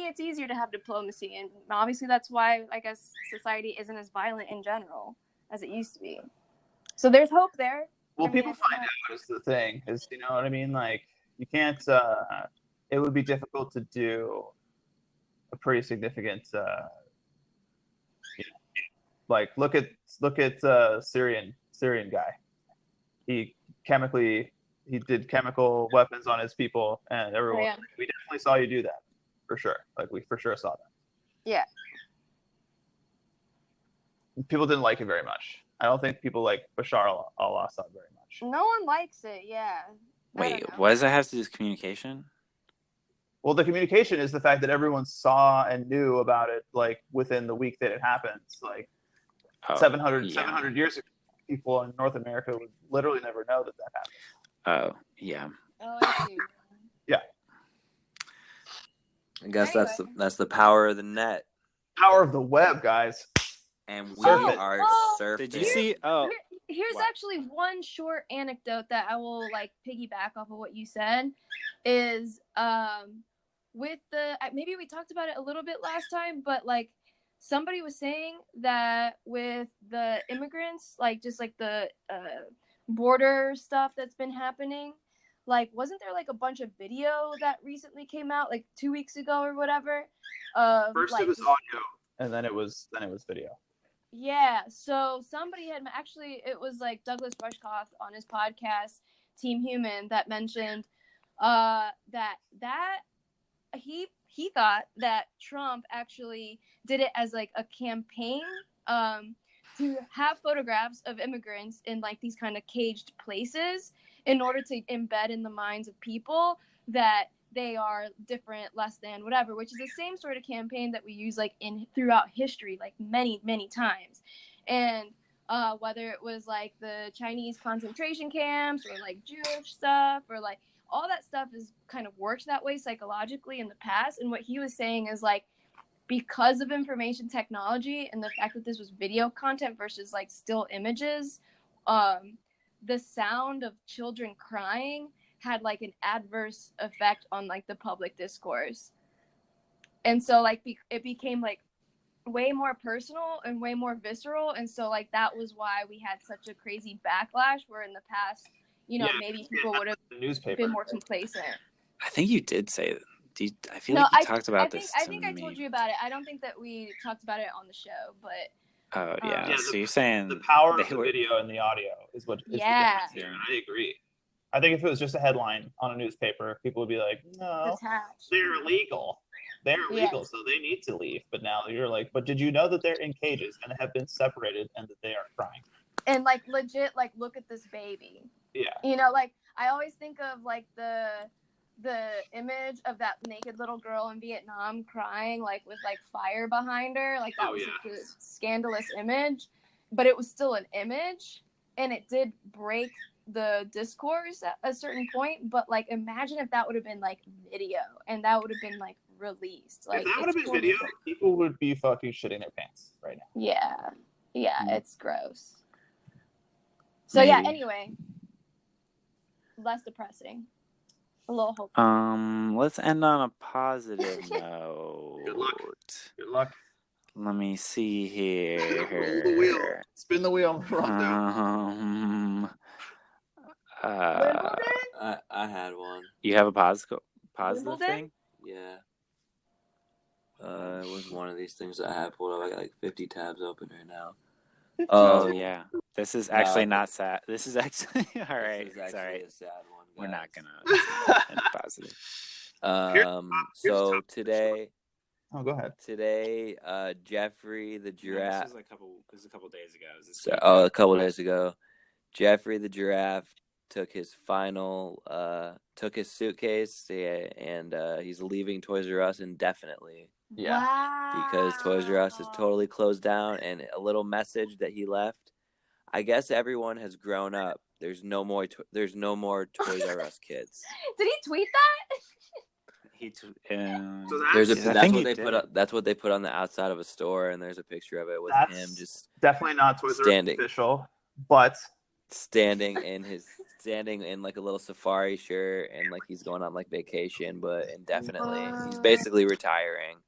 it's easier to have diplomacy, and obviously that's why I guess society isn't as violent in general as it used to be. So there's hope there. Well, people find out is the thing, is, you know what I mean? Like, you can't. It would be difficult to do a pretty significant. Like, look at Syrian guy. He did chemical weapons on his people, and everyone. Oh, yeah. We definitely saw you do that, for sure. Like, we for sure saw that. Yeah. People didn't like it very much. I don't think people like Bashar al-Assad very much. No one likes it. Yeah. Wait, what does that have to do with communication? Well, the communication is the fact that everyone saw and knew about it like within the week that it happened. Like 700 years ago, people in North America would literally never know that happened. Oh, yeah. Oh, I see. Yeah. I guess that's the power of the net. Power of the web, guys. And we are surfing. Did you see? Here's actually one short anecdote that I will like piggyback off of what you said. Is with the, maybe we talked about it a little bit last time, but like somebody was saying that with the immigrants, like just like the border stuff that's been happening, like wasn't there like a bunch of video that recently came out like 2 weeks ago or whatever? First like, it was audio, and then it was video. Yeah, so somebody had actually, it was like Douglas Rushkoff on his podcast Team Human that mentioned that he thought that Trump actually did it as like a campaign to have photographs of immigrants in like these kind of caged places in order to embed in the minds of people that they are different, less than, whatever, which is the same sort of campaign that we use like throughout history, like many times. And whether it was like the Chinese concentration camps or like Jewish stuff or like all that stuff is kind of worked that way psychologically in the past. And what he was saying is like because of information technology and the fact that this was video content versus like still images, the sound of children crying had like an adverse effect on like the public discourse. And so like it became like way more personal and way more visceral. And so like that was why we had such a crazy backlash, where in the past, maybe people would have been more complacent. I think you did say that. I feel like you talked about this. I think I told you about it. I don't think that we talked about it on the show, but. Oh yeah. So you're saying the power of the video and the audio is what. Yeah. I agree. I think if it was just a headline on a newspaper, people would be like, "No, they're illegal. They're illegal, so they need to leave." But now you're like, "But did you know that they're in cages and have been separated and that they are crying?" And like legit, like look at this baby. Yeah. Like I always think of like the image of that naked little girl in Vietnam crying, like with like fire behind her. Like that was a scandalous image, but it was still an image, and it did break the discourse at a certain point. But like imagine if that would have been like video and that would have been like released. Like if that would have been video, people would be fucking shitting their pants right now. Yeah, it's gross. So yeah, anyway, less depressing. A little hope. Let's end on a positive note. Good luck. Let me see here. The wheel. Spin the wheel. I had one. You have a positive thing? Yeah. It was one of these things that I had pulled up. I got like 50 tabs open right now. Oh yeah. This is actually not sad. This is actually all right. This is actually a sad one. We're not gonna end positive. So today. Oh, go ahead. Today, Jeffrey the giraffe. This was a couple days ago. A couple days ago, Jeffrey the giraffe took his suitcase and he's leaving Toys R Us indefinitely. Yeah. Wow. Because Toys R Us is totally closed down, and a little message that he left. I guess everyone has grown up. There's no more Toys R Us kids. Did he tweet that? That's what they put on the outside of a store, and there's a picture of it with him just definitely not Toys R Us official, but standing in like a little safari shirt, and like he's going on like vacation, but indefinitely. He's basically retiring.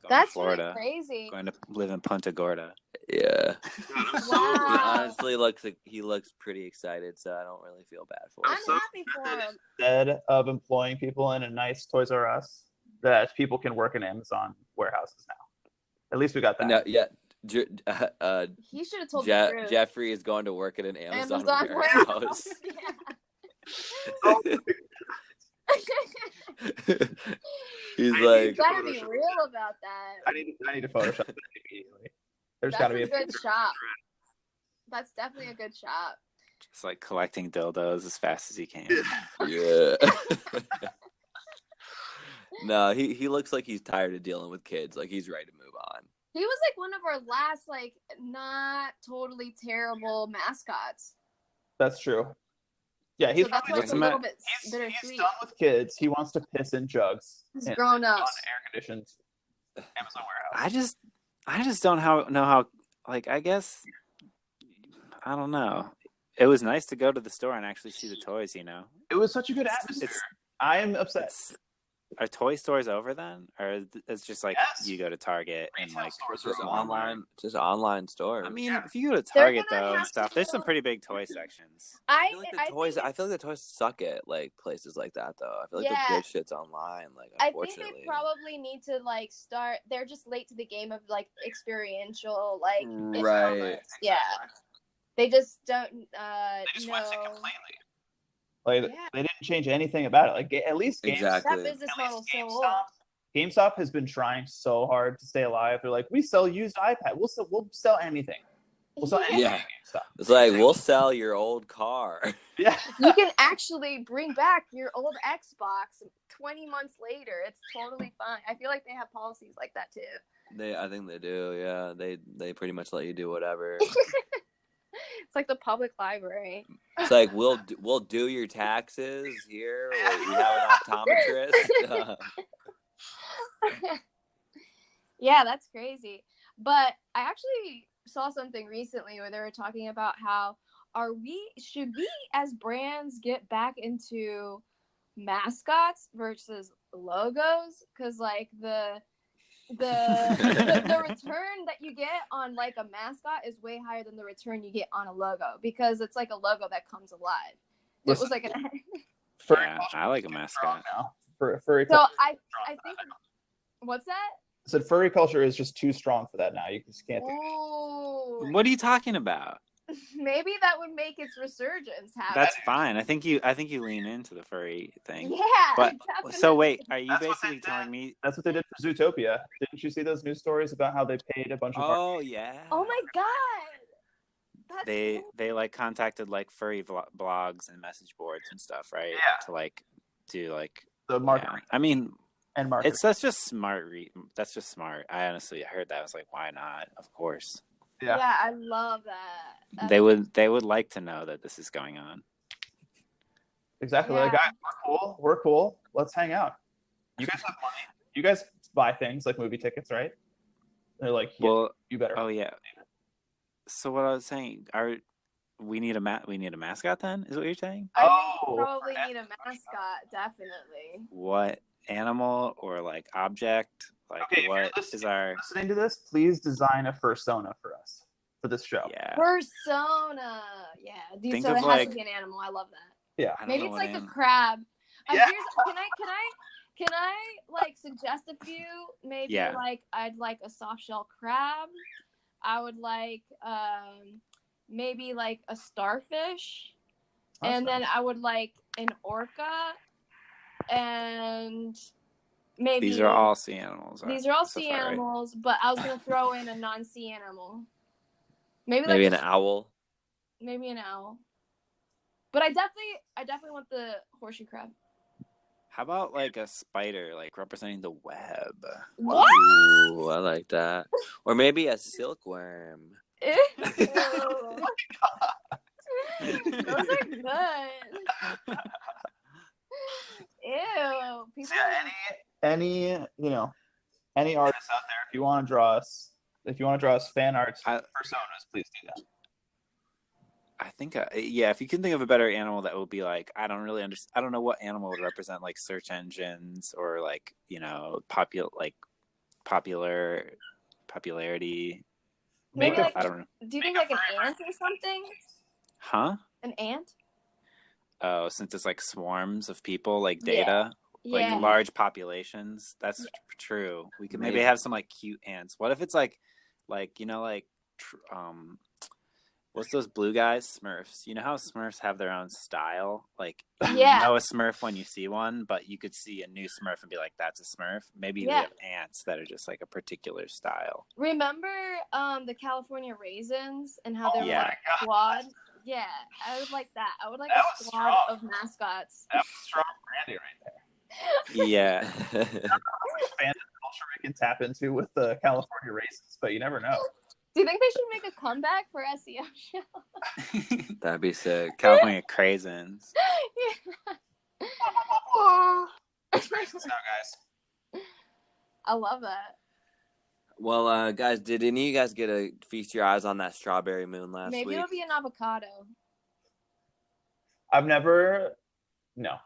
That's Florida, really crazy. Going to live in Punta Gorda. Yeah. Wow. He looks pretty excited, so I don't really feel bad for him. I'm happy for him. Instead of employing people in a nice Toys R Us, that people can work in Amazon warehouses now. At least we got that. No, yeah. He should have told the truth. Jeffrey is going to work at an Amazon warehouse. He's like, you gotta be real about that. I need to Photoshop that immediately. There's That's gotta be a good shop. That's definitely a good shop. Just like collecting dildos as fast as he can. Yeah. No, he looks like he's tired of dealing with kids. Like he's ready to move on. He was like one of our last like not totally terrible mascots. That's true. Yeah, he's so that's a little bit bittersweet. He's done with kids. He wants to piss in jugs. He's grown up. On air-conditioned Amazon warehouse. I just don't know how. Like, I guess I don't know. It was nice to go to the store and actually see the toys. It was such a good atmosphere. I am upset. Are toy stores over then, or it's just like you go to Target and like just online stores? I mean, if you go to Target though and stuff, there's some pretty big toy sections. I feel like the toys suck at like places like that though. I feel like the good shit's online. Like, unfortunately, I think they probably need to like start. They're just late to the game of like experiential like right. Yeah, they just don't. They just went completely. Like they didn't change anything about it. Like at least GameStop, that business model so old. GameStop has been trying so hard to stay alive. They're like, we sell used iPad. We'll sell anything. We'll sell anything. Yeah. It's like we'll sell your old car. Yeah. You can actually bring back your old Xbox 20 months later. It's totally fine. I feel like they have policies like that too. I think they do. Yeah. They pretty much let you do whatever. It's like the public library. It's like we'll do your taxes here. We have an optometrist. Yeah, that's crazy. But I actually saw something recently where they were talking about how should we as brands get back into mascots versus logos? Because like the return that you get on like a mascot is way higher than the return you get on a logo, because it's like a logo that comes alive. It was like an Yeah, I like a mascot. Now. Furry so culture. I think what's that? I said furry culture is just too strong for that now. You just can't. Ooh, What are you talking about? maybe that would make its resurgence happen. That's fine. I think you lean into the furry thing. Yeah. But definitely. so wait, are you That's what basically they telling me? That's what they did for Zootopia. Didn't you see those news stories about how they paid a bunch of? Oh yeah. Oh my god. That's They like contacted like furry blogs and message boards and stuff, right? Yeah. To like do like the market. Yeah. I mean, and market. that's just smart. That's just smart. I honestly heard that. I was like, why not? Of course. Yeah, I love that. They would like to know that this is going on. Exactly. Yeah. Like, guys, we're cool. Let's hang out. You guys have money. You guys buy things like movie tickets, right? They're like, yeah, Well, you better. Oh yeah. So what I was saying, we need a mascot then? Is what you're saying? I think we probably need a mascot, definitely. What animal or like object? Like Okay, what is our listening to this? Please design a fursona for us for this show. Yeah. Persona. Yeah. Think so of it has like- to be an animal. I love that. Yeah. I don't Maybe know it's what like a animal. crab. Yeah. Can I like suggest a few? Maybe Yeah. like I'd like a soft shell crab. I would like maybe like a starfish. That's And then I would like an orca, and maybe These are all sea animals. These are all so sea far, right? animals, but I was gonna throw in a non-sea animal. Maybe Maybe like an owl. Maybe an owl. But I definitely want the horseshoe crab. How about like a spider, like representing the web? What? Ooh, I like that. Or maybe a silkworm. Ew. Those are good. Ew. People Any any artists out there, if you want to draw us fan arts personas, please do that. I think, if you can think of a better animal that would be like, I don't really understand. I don't know what animal would represent like search engines or like, popularity. Maybe like, I don't know. Do you think like an ant or something? Huh? An ant? Oh, since it's like swarms of people, like data, like large populations. That's true. We could maybe have some like cute ants. What if it's like what's those blue guys? Smurfs. You know how Smurfs have their own style? Like, you know a Smurf when you see one, but you could see a new Smurf and be like, that's a Smurf. Maybe we have ants that are just like a particular style. Remember the California raisins and how they were like squad? Yeah, I would like that. I would like a squad of mascots. That was strong branding right there. Yeah. I don't know how much fandom culture we can tap into with the California raisins, but you never know. Do you think they should make a comeback for SEO show? That'd be sick. California craisins. It's raisins now, guys. I love that. Well, guys, did any of you guys get to feast your eyes on that strawberry moon last week? Maybe it'll be an avocado. I've never. No.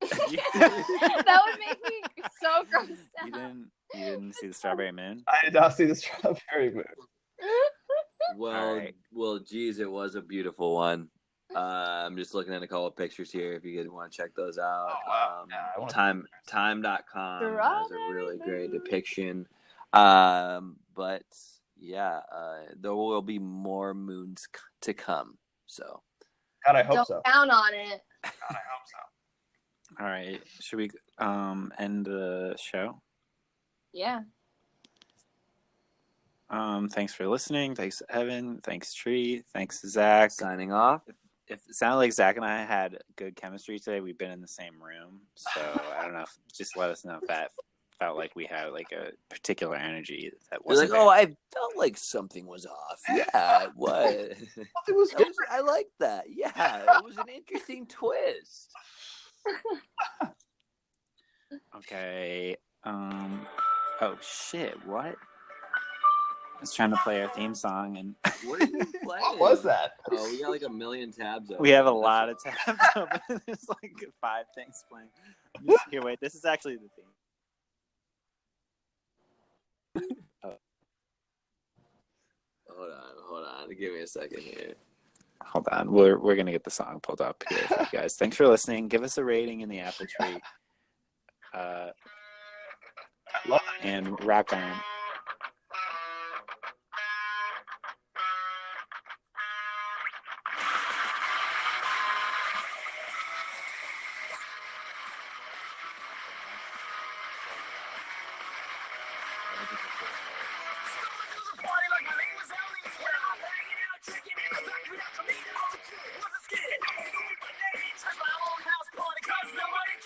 That would make me so gross out. You didn't see the strawberry moon? I did not see the strawberry moon. Well, geez, it was a beautiful one. I'm just looking at a couple of pictures here if you guys want to check those out. Time.com has a really great depiction. But yeah, there will be more moons to come. So, God, I hope so. Don't count on it. God, I hope so. All right. Should we end the show? Yeah. Thanks for listening. Thanks, Evan. Thanks, Tree. Thanks, Zach. Signing off. If it sounded like Zach and I had good chemistry today, we've been in the same room. So I don't know. Just let us know if that felt like we had like a particular energy that wasn't like, I felt like something was off. Yeah, what? It was good. I like that. Yeah, it was an interesting twist. Okay. Oh shit! What? I was trying to play our theme song, and What are you playing? What was that? Oh, we got like a million tabs open. we have a lot of tabs open. There's like 5 things playing. Here, wait. This is actually the theme. Hold on. Give me a second here. Hold on. We're gonna get the song pulled up here for you guys. Thanks for listening. Give us a rating in the Apple Tree. And rock on.